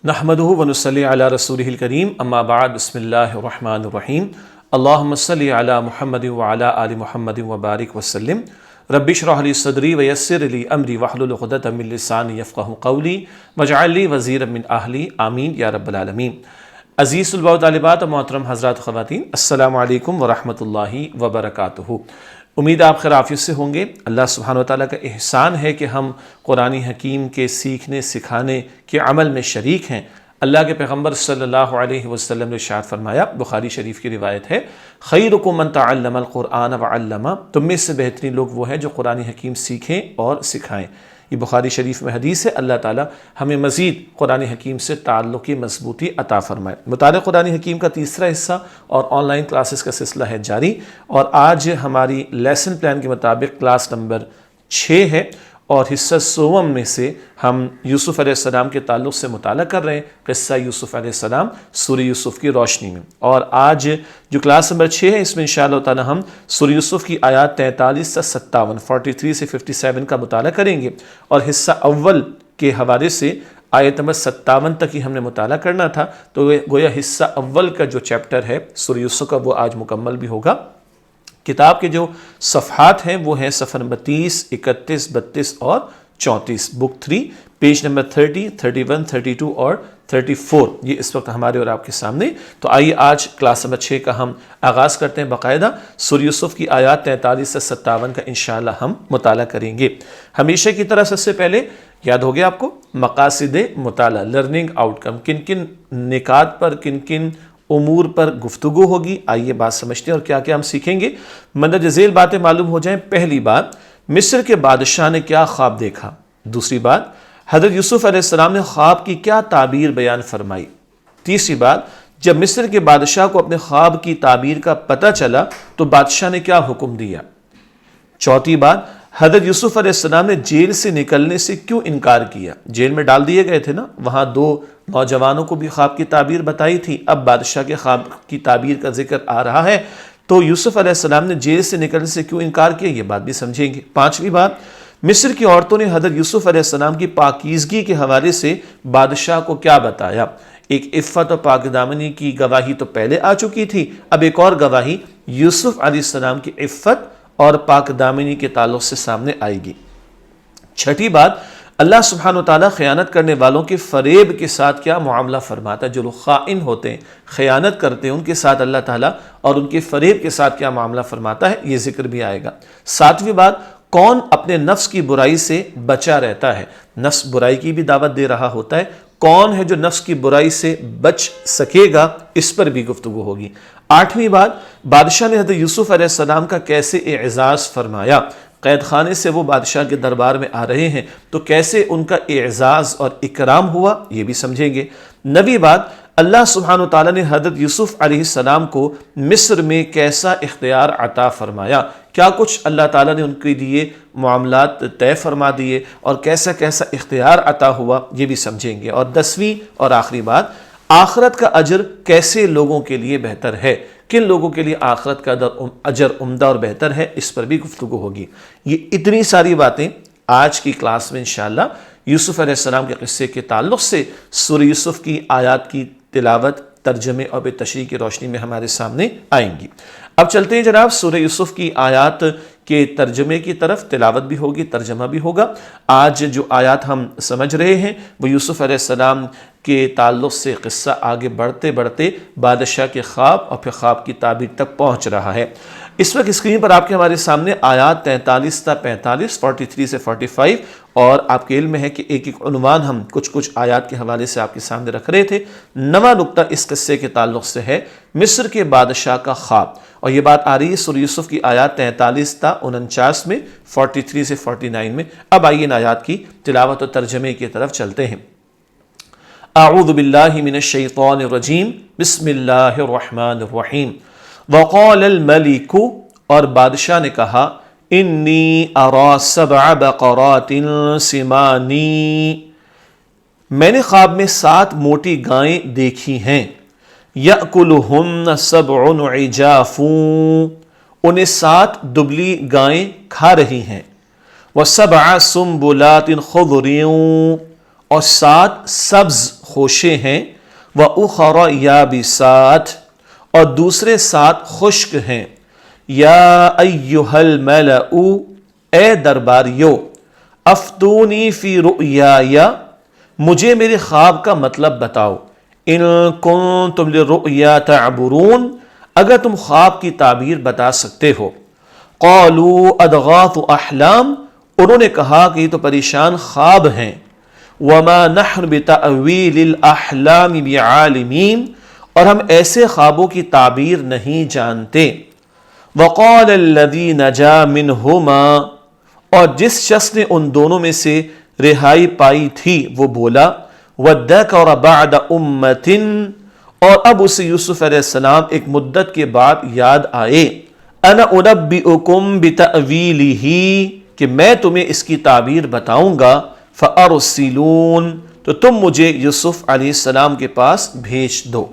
نحمدہ ونصلی علی رسولہ الکریم اما بعد بسم اللہ الرحمن الرحیم اللہم صلی علی محمد وعلی آل محمد وبارک وسلم رب اشرح لی صدری ویسر لی امری واحلل عقدۃ من لسانی یفقہوا قولی واجعل لی وزیرا من اہلی آمین یا رب العالمین۔ عزیز طلباء و طالبات و محترم حضرات خواتین، السلام علیکم ورحمۃ اللہ وبرکاتہ۔ امید آپ خیر عافیت سے ہوں گے۔ اللہ سبحانہ وتعالیٰ کا احسان ہے کہ ہم قرآن حکیم کے سیکھنے سکھانے کے عمل میں شریک ہیں۔ اللہ کے پیغمبر صلی اللہ علیہ وسلم نے ارشاد فرمایا، بخاری شریف کی روایت ہے، خیرکم من تعلم القرآن وعلمہ، تم میں سے بہترین لوگ وہ ہیں جو قرآن حکیم سیکھیں اور سکھائیں۔ یہ بخاری شریف میں حدیث ہے۔ اللہ تعالیٰ ہمیں مزید قرآن حکیم سے تعلق کی مضبوطی عطا فرمائے۔ مطالعہ قرآن حکیم کا تیسرا حصہ اور آن لائن کلاسز کا سلسلہ ہے جاری، اور آج ہماری لیسن پلان کے مطابق کلاس نمبر 6 ہے، اور حصہ 100 میں سے ہم یوسف علیہ السلام کے تعلق سے مطالعہ کر رہے ہیں، قصہ یوسف علیہ السلام سورہ یوسف کی روشنی میں۔ اور آج جو کلاس نمبر 6 ہے، اس میں انشاءاللہ تعالی ہم سورہ یوسف کی آیات 43 سے 57، 43 سے 57 کا مطالعہ کریں گے، اور حصہ اول کے حوالے سے آیت نمبر 57 تک ہی ہم نے مطالعہ کرنا تھا، تو گویا حصہ اول کا جو چیپٹر ہے سورہ یوسف کا وہ آج مکمل بھی ہوگا۔ کتاب کے جو صفحات ہیں وہ ہیں صفحہ نمبر 30، 31، 32 اور 34، بک 3، پیج نمبر 30، 31، 32 اور 34، یہ اس وقت ہمارے اور آپ کے سامنے۔ تو آئیے آج کلاس نمبر 6 کا ہم آغاز کرتے ہیں۔ باقاعدہ سورہ یوسف کی آیات 43 سے 57 کا انشاءاللہ ہم مطالعہ کریں گے۔ ہمیشہ کی طرح سب سے پہلے یاد ہو گیا آپ کو مقاصد مطالعہ، لرننگ آؤٹ کم، کن کن نکات پر، کن کن امور پر گفتگو ہوگی۔ آئیے بات سمجھتے ہیں اور کیا کیا ہم سیکھیں گے، مندرجہ ذیل باتیں معلوم ہو جائیں۔ پہلی بات، مصر کے بادشاہ نے کیا خواب دیکھا۔ دوسری بات، حضرت یوسف علیہ السلام نے خواب کی کیا تعبیر بیان فرمائی۔ تیسری بات، جب مصر کے بادشاہ کو اپنے خواب کی تعبیر کا پتہ چلا تو بادشاہ نے کیا حکم دیا۔ چوتھی بات، حضرت یوسف علیہ السلام نے جیل سے نکلنے سے کیوں انکار کیا۔ جیل میں ڈال دیے گئے تھے نا، وہاں 2 نوجوانوں کو بھی خواب کی تعبیر بتائی تھی، اب بادشاہ کے خواب کی تعبیر کا ذکر آ رہا ہے، تو یوسف علیہ السلام نے جیل سے نکلنے سے کیوں انکار کیا، یہ بات بھی سمجھیں گے۔ پانچویں بات، مصر کی عورتوں نے حضرت یوسف علیہ السلام کی پاکیزگی کے حوالے سے بادشاہ کو کیا بتایا۔ ایک عفت اور پاک دامنی کی گواہی تو پہلے آ چکی تھی، اب ایک اور گواہی یوسف علیہ السلام کی عفت اور پاک دامنی کے تعلق سے سامنے آئے گی۔ چھٹی بات، اللہ سبحانہ وتعالیٰ خیانت کرنے والوں کے فریب کے ساتھ کیا معاملہ فرماتا ہے۔ جو لوگ خائن ہوتے ہیں، خیانت کرتے ہیں، ان کے ساتھ اللہ تعالیٰ اور ان کے فریب کے ساتھ کیا معاملہ فرماتا ہے، یہ ذکر بھی آئے گا۔ ساتویں بات، کون اپنے نفس کی برائی سے بچا رہتا ہے۔ نفس برائی کی بھی دعوت دے رہا ہوتا ہے، کون ہے جو نفس کی برائی سے بچ سکے گا، اس پر بھی گفتگو ہوگی۔ آٹھویں بات، بادشاہ نے حضرت یوسف علیہ السلام کا کیسے اعزاز فرمایا۔ قید خانے سے وہ بادشاہ کے دربار میں آ رہے ہیں تو کیسے ان کا اعزاز اور اکرام ہوا، یہ بھی سمجھیں گے۔ نویں بات، اللہ سبحانہ وتعالیٰ نے حضرت یوسف علیہ السلام کو مصر میں کیسا اختیار عطا فرمایا، کیا کچھ اللہ تعالیٰ نے ان کے لیے معاملات طے فرما دیے اور کیسا کیسا اختیار عطا ہوا، یہ بھی سمجھیں گے۔ اور 10ویں اور آخری بات، آخرت کا اجر کیسے لوگوں کے لیے بہتر ہے، کن لوگوں کے لیے آخرت کا اجر عمدہ اور بہتر ہے، اس پر بھی گفتگو ہوگی۔ یہ اتنی ساری باتیں آج کی کلاس میں انشاءاللہ یوسف علیہ السلام کے قصے کے تعلق سے سورہ یوسف کی آیات کی تلاوت، ترجمے اور تشریح کی روشنی میں ہمارے سامنے آئیں گی۔ اب چلتے ہیں جناب سورہ یوسف کی آیات کے ترجمے کی طرف، تلاوت بھی ہوگی، ترجمہ بھی ہوگا۔ آج جو آیات ہم سمجھ رہے ہیں وہ یوسف علیہ السلام کے تعلق سے قصہ آگے بڑھتے بڑھتے بادشاہ کے خواب اور پھر خواب کی تعبیر تک پہنچ رہا ہے۔ اس وقت اسکرین پر آپ کے ہمارے سامنے آیات 43 تا 45، 43 سے 45، اور آپ کے علم میں ہے کہ ایک ایک عنوان ہم کچھ آیات کے حوالے سے آپ کے سامنے رکھ رہے تھے۔ نواں نقطہ اس قصے کے تعلق سے ہے مصر کے بادشاہ کا خواب، اور یہ بات آ رہی ہے سورہ یوسف کی آیات 43 تا 49 میں، 43 سے 49 میں۔ اب آئیے ان آیات کی تلاوت و ترجمے کی طرف چلتے ہیں۔ اعوذ باللہ من الشیطان الرجیم، بسم اللہ الرحمن الرحیم۔ وقال الملک، اور بادشاہ نے کہا، انی ارا 7 بقرات سمان، میں نے خواب میں 7 موٹی گائیں دیکھی ہیں، یأکلہن 7 عجاف، انہیں 7 دبلی گائیں کھا رہی ہیں، و 7 سنبلات خضر، اور 7 سبز خوشے ہیں، وَأُخَرَ يَابِسَاتٍ اور دوسرے 7 خشک ہیں۔ یا ایھا الملأ اے درباریو، افتونی فی رؤیای مجھے میرے خواب کا مطلب بتاؤ، ان کنتم للرؤیا تعبرون اگر تم خواب کی تعبیر بتا سکتے ہو۔ قالوا اضغاث احلام انہوں نے کہا کہ یہ تو پریشان خواب ہیں۔ وما نحن بتأویل الاحلام بعالمین اور ہم ایسے خوابوں کی تعبیر نہیں جانتے۔ وقال الذی نجا منہما اور جس شخص نے ان دونوں میں سے رہائی پائی تھی وہ بولا، وَادَّكَرَ بَعْدَ أُمَّةٍ اور اب اسے یوسف علیہ السلام ایک مدت کے بعد یاد آئے، أَنَا أُنَبِّئُكُمْ بِتَأْوِيلِهِ کہ میں تمہیں اس کی تعبیر بتاؤں گا، فَأَرْسِلُونَ تو تم مجھے یوسف علیہ السلام کے پاس بھیج دو۔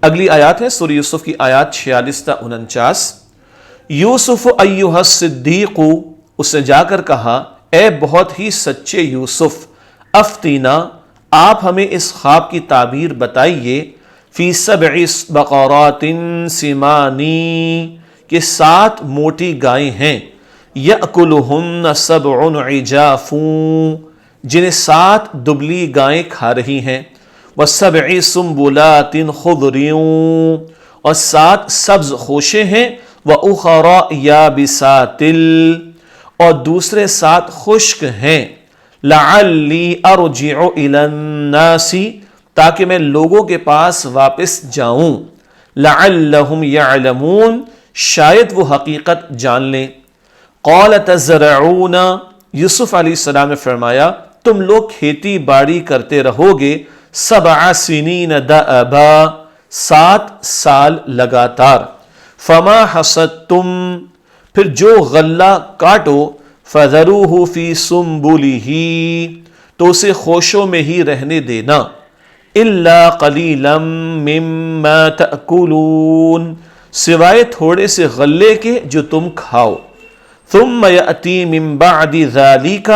اگلی آیات ہے سورہ یوسف کی آیات 46 تا 49۔ یوسف ایھا الصدیق اس نے جا کر کہا اے بہت ہی سچے یوسف، افتینا آپ ہمیں اس خواب کی تعبیر بتائیے، فی 7 بقرات سمان کہ 7 موٹی گائیں ہیں، یأکلہن 7 عجاف جنہیں 7 دبلی گائیں کھا رہی ہیں، وَسَبْعِ سُنبُلَاتٍ خُضْرٍ اور 7 سبز خوشے ہیں، وَأُخَرَ يَابِسَاتٍ اور دوسرے 7 خشک ہیں، لَعَلِّي أَرْجِعُ إِلَى النَّاسِ تاکہ میں لوگوں کے پاس واپس جاؤں، لَعَلَّهُمْ يَعْلَمُونَ شاید وہ حقیقت جان لیں۔ قَالَ تَزْرَعُونَ یوسف علیہ السلام نے فرمایا تم لوگ کھیتی باڑی کرتے رہو گے، 7 سنین دأبا 7 سال لگاتار، فما حصدتم پھر جو غلہ کاٹو، فذروہ فی سنبلہ تو اسے خوشوں میں ہی رہنے دینا، الا قلیلا مما تأکلون سوائے تھوڑے سے غلے کے جو تم کھاؤ، ثم یأتی من بعد ذالک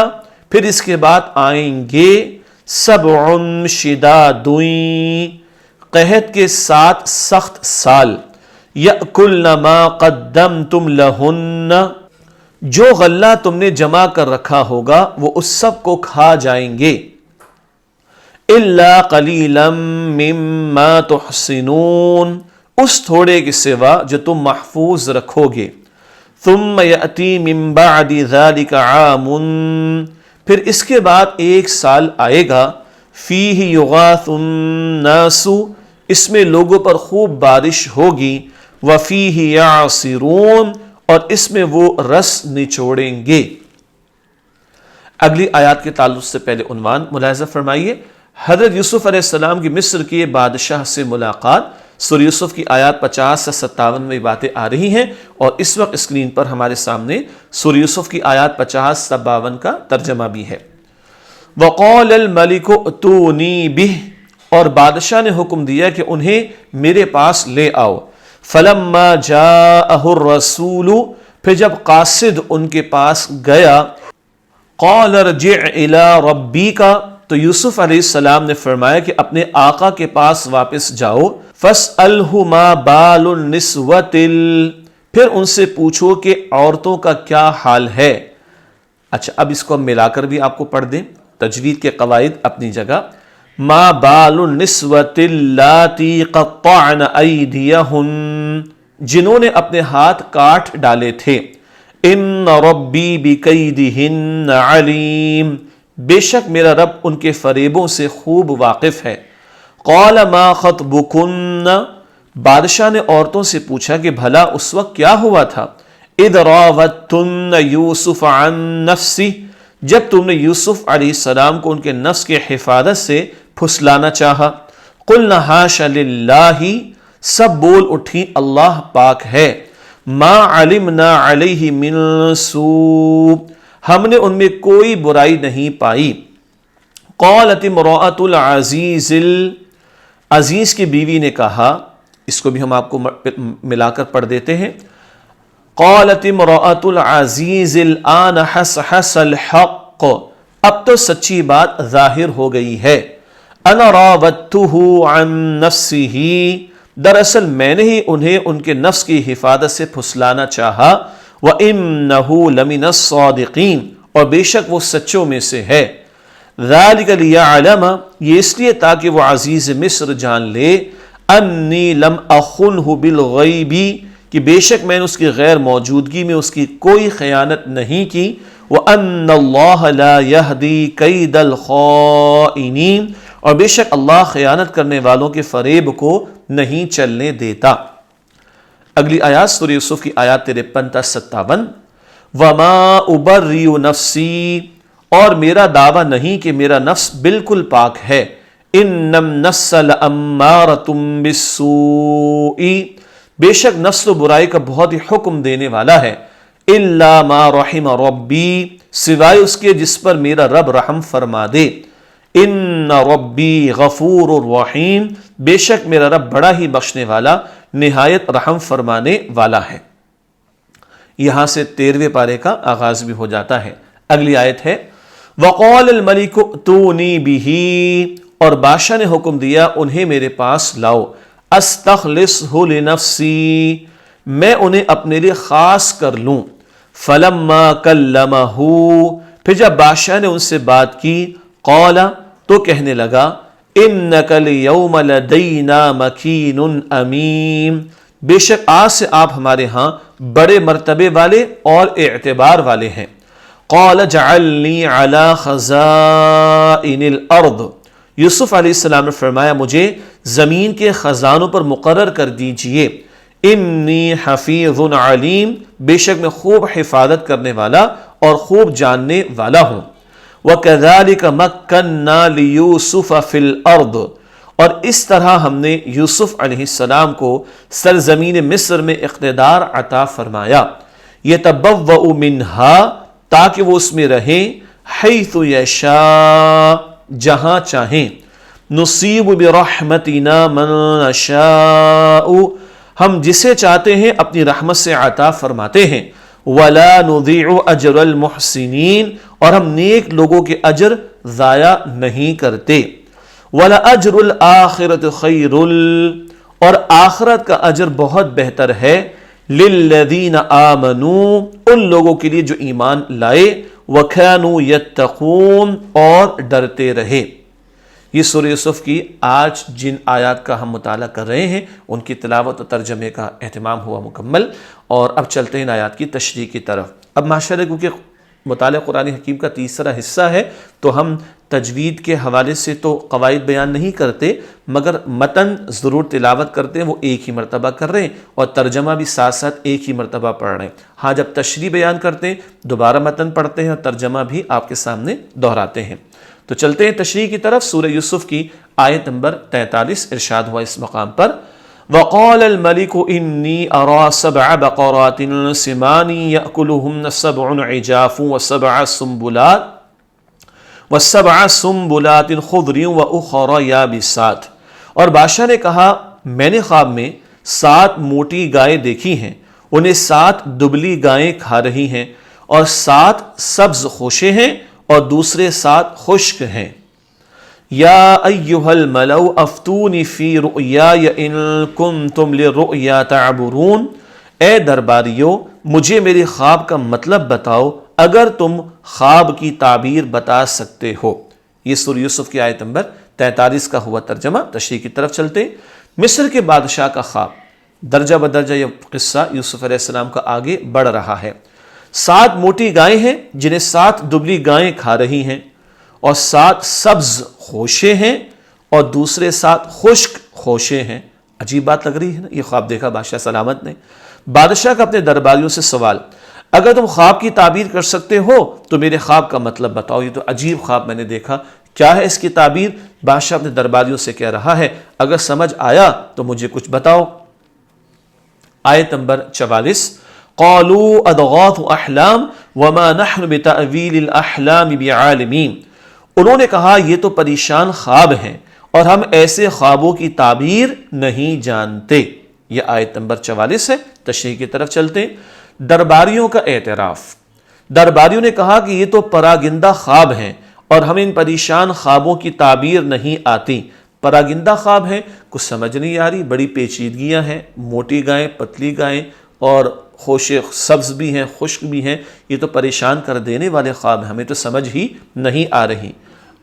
پھر اس کے بعد آئیں گے 7 شداد قحط کے 7 سخت سال، یأکلن ما قدمتم لہن جو غلہ تم نے جمع کر رکھا ہوگا وہ اس سب کو کھا جائیں گے، الا قلیلا مما تحصنون اس تھوڑے کے سوا جو تم محفوظ رکھو گے، ثم یأتی من بعد ذلک عام پھر اس کے بعد 1 سال آئے گا، فیہ یغاث الناس اس میں لوگوں پر خوب بارش ہوگی، وفیہ یعصرون اور اس میں وہ رس نچوڑیں گے۔ اگلی آیات کے تعلق سے پہلے عنوان ملاحظہ فرمائیے، حضرت یوسف علیہ السلام کی مصر کے بادشاہ سے ملاقات، سورہ یوسف کی آیات 50 سے 57 میں باتیں آ رہی ہیں، اور اس وقت اسکرین پر ہمارے سامنے سورہ یوسف کی آیات 50 سے 52 کا ترجمہ بھی ہے۔ وقال الملک ائتونی بہ اور بادشاہ نے حکم دیا کہ انہیں میرے پاس لے آؤ، فلما جاءہ الرسول پھر جب قاصد ان کے پاس گیا، قال ارجع الی ربک تو یوسف علیہ السلام نے فرمایا کہ اپنے آقا کے پاس واپس جاؤ، فاسألہ ما بال النسوۃ پھر ان سے پوچھو کہ عورتوں کا کیا حال ہے۔ اچھا اب اس کو ہم ملا کر بھی آپ کو پڑھ دیں، تجوید کے قواعد اپنی جگہ، ما بال النسوۃ اللاتی قطعن ایدیہن جنہوں نے اپنے ہاتھ کاٹ ڈالے تھے، ان ربی بکیدہن علیم بے شک میرا رب ان کے فریبوں سے خوب واقف ہے۔ قال ما خطبکن بادشاہ نے عورتوں سے پوچھا کہ بھلا اس وقت کیا ہوا تھا، اذ راوتن یوسف عن نفسہ جب تم نے یوسف علیہ السلام کو ان کے نفس کے حفاظت سے پھسلانا چاہا، قلنا حاش للہ سب بول اٹھی اللہ پاک ہے، ما علمنا علیہ من سوء ہم نے ان میں کوئی برائی نہیں پائی۔ قالت امرأۃ العزیز عزیز کی بیوی نے کہا، اس کو بھی ہم آپ کو ملا کر پڑھ دیتے ہیں، قالت امرأۃ العزیز الآن حصحص الحق اب تو سچی بات ظاہر ہو گئی ہے، انا راودتہ عن نفسہ، دراصل میں نے ہی انہیں ان کے نفس کی حفاظت سے پھسلانا چاہا، وَإِنَّهُ لَمِنَ الصَّادِقِينَ، اور بے شک وہ سچوں میں سے ہے، ذَلِكَ لِيَعْلَمَ، یہ اس لیے تاکہ وہ عزیز مصر جان لے، انی لم اخنہ بالغیب، کہ بے شک میں نے اس کی غیر موجودگی میں اس کی کوئی خیانت نہیں کی، وَأَنَّ اللَّهَ لَا يَهْدِي كَيْدَ الْخَائِنِينَ، اور بے شک اللہ خیانت کرنے والوں کے فریب کو نہیں چلنے دیتا۔ اگلی آیات سورہ یوسف کی آیات 53 تا 57، وَمَا أُبَرِّئُ نَفْسِي، اور میرا دعویٰ نہیں کہ میرا نفس بالکل پاک ہے، إِنَّ النَّفْسَ لَأَمَّارَةٌ بِالسُّوءِ، بے شک نفس و برائی کا بہت ہی حکم دینے والا ہے، إِلَّا مَا رَحِمَ رَبِّي، سوائے اس کے جس پر میرا رب رحم فرما دے، إِنَّ رَبِّي غَفُورٌ رَحِيمٌ، بے شک میرا رب بڑا ہی بخشنے والا نہایت رحم فرمانے والا ہے۔ یہاں سے 13ویں پارے کا آغاز بھی ہو جاتا ہے۔ اگلی آیت ہے وَقَالَ الْمَلِكُ ائْتُونِي بِهِ، اور بادشاہ نے حکم دیا انہیں میرے پاس لاؤ، أَسْتَخْلِصْهُ لِنَفْسِي، میں انہیں اپنے لیے خاص کر لوں، فَلَمَّا كَلَّمَهُ، پھر جب بادشاہ نے ان سے بات کی، قَالَ، تو کہنے لگا، إِنَّكَ الْيَوْمَ لَدَيْنَا مَكِينٌ أَمِينٌ، بے شک آج سے آپ ہمارے ہاں بڑے مرتبے والے اور اعتبار والے ہیں۔ قَالَ اجْعَلْنِي عَلَى خَزَائِنِ الْأَرْضِ، یوسف علیہ السلام نے فرمایا مجھے زمین کے خزانوں پر مقرر کر دیجئے، انی حفیظ علیم، بے شک میں خوب حفاظت کرنے والا اور خوب جاننے والا ہوں۔ وَكَذَلِكَ مَكَّنَّا لِيُوسُفَ فِي الْأَرْضِ، اور اس طرح ہم نے یوسف علیہ السلام کو سرزمین مصر میں اقتدار عطا فرمایا، يَتَبَوَّأُ مِنْهَا، تاکہ وہ اس میں رہیں، حیث یشاء، جہاں چاہیں، نصیب برحمتنا من نشاء، ہم جسے چاہتے ہیں اپنی رحمت سے عطا فرماتے ہیں، ولا نضيع اجر المحسنین، اور ہم نیک لوگوں کے اجر ضائع نہیں کرتے، ولا اجر الآخرۃ خیر، اور آخرت کا اجر بہت بہتر ہے، للذین آمنوا، ان لوگوں کے لیے جو ایمان لائے، وکانوا یتقون، اور ڈرتے رہے۔ یہ سورہ یوسف کی آج جن آیات کا ہم مطالعہ کر رہے ہیں ان کی تلاوت و ترجمے کا اہتمام ہوا مکمل، اور اب چلتے ہیں ان آیات کی تشریح کی طرف۔ اب ماشاءاللہ کیونکہ مطالعہ قرآن حکیم کا تیسرا حصہ ہے تو ہم تجوید کے حوالے سے تو قواعد بیان نہیں کرتے، مگر متن ضرور تلاوت کرتے ہیں، وہ ایک ہی مرتبہ کر رہے ہیں، اور ترجمہ بھی ساتھ ساتھ ایک ہی مرتبہ پڑھ رہے ہیں۔ ہاں جب تشریح بیان کرتے ہیں دوبارہ متن پڑھتے ہیں اور ترجمہ بھی آپ کے سامنے دہراتے ہیں۔ تو چلتے ہیں تشریح کی طرف۔ سورہ یوسف کی آیت نمبر 43 ارشاد ہوا اس مقام پر، وَقَالَ الْمَلِكُ إِنِّي أَرَى سَبْعَ بَقَرَاتٍ سِمَانٍ يَأْكُلُهُنَّ سَبْعٌ عِجَافٌ وَسَبْعَ سُنبُلَاتٍ خُضْرٍ وَأُخَرَ يَابِسَاتٍ، اور بادشاہ نے کہا میں نے خواب میں 7 موٹی گائیں دیکھی ہیں، انہیں 7 دبلی گائیں کھا رہی ہیں، اور 7 سبز خوشے ہیں اور دوسرے 7 خشک ہیں۔ یا ایہا الملأ افتونی فی رؤیای ان کنتم للرؤیا تعبرون، اے درباریو مجھے میری خواب کا مطلب بتاؤ اگر تم خواب کی تعبیر بتا سکتے ہو۔ یہ سورہ یوسف کی آیت نمبر 43 کا ہوا ترجمہ۔ تشریح کی طرف چلتے ہیں۔ مصر کے بادشاہ کا خواب، درجہ بدرجہ یہ قصہ یوسف علیہ السلام کا آگے بڑھ رہا ہے۔ 7 موٹی گائیں ہیں جنہیں 7 دبلی گائیں کھا رہی ہیں، اور 7 سبز خوشے ہیں اور دوسرے 7 خشک خوشے ہیں۔ عجیب بات لگ رہی ہے نا؟ یہ خواب دیکھا بادشاہ سلامت نے۔ بادشاہ کا اپنے درباریوں سے سوال، اگر تم خواب کی تعبیر کر سکتے ہو تو میرے خواب کا مطلب بتاؤ، یہ تو عجیب خواب میں نے دیکھا، کیا ہے اس کی تعبیر؟ بادشاہ اپنے درباریوں سے کہہ رہا ہے اگر سمجھ آیا تو مجھے کچھ بتاؤ۔ آیت نمبر 44، قالوا اضغاث احلام وما نحن بتأویل الاحلام بعالمین، انہوں نے کہا یہ تو پریشان خواب ہیں اور ہم ایسے خوابوں کی تعبیر نہیں جانتے۔ یہ آیت نمبر 44 ہے۔ تشریح کی طرف چلتے ہیں۔ درباریوں کا اعتراف، درباریوں نے کہا کہ یہ تو پراگندہ خواب ہیں اور ہمیں ان پریشان خوابوں کی تعبیر نہیں آتی۔ پراگندہ خواب ہیں، کچھ سمجھ نہیں آ رہی، بڑی پیچیدگیاں ہیں، موٹی گائیں، پتلی گائیں، اور خوش سبز بھی ہیں، خشک بھی ہیں، یہ تو پریشان کر دینے والے خواب ہیں، ہمیں تو سمجھ ہی نہیں آ رہی۔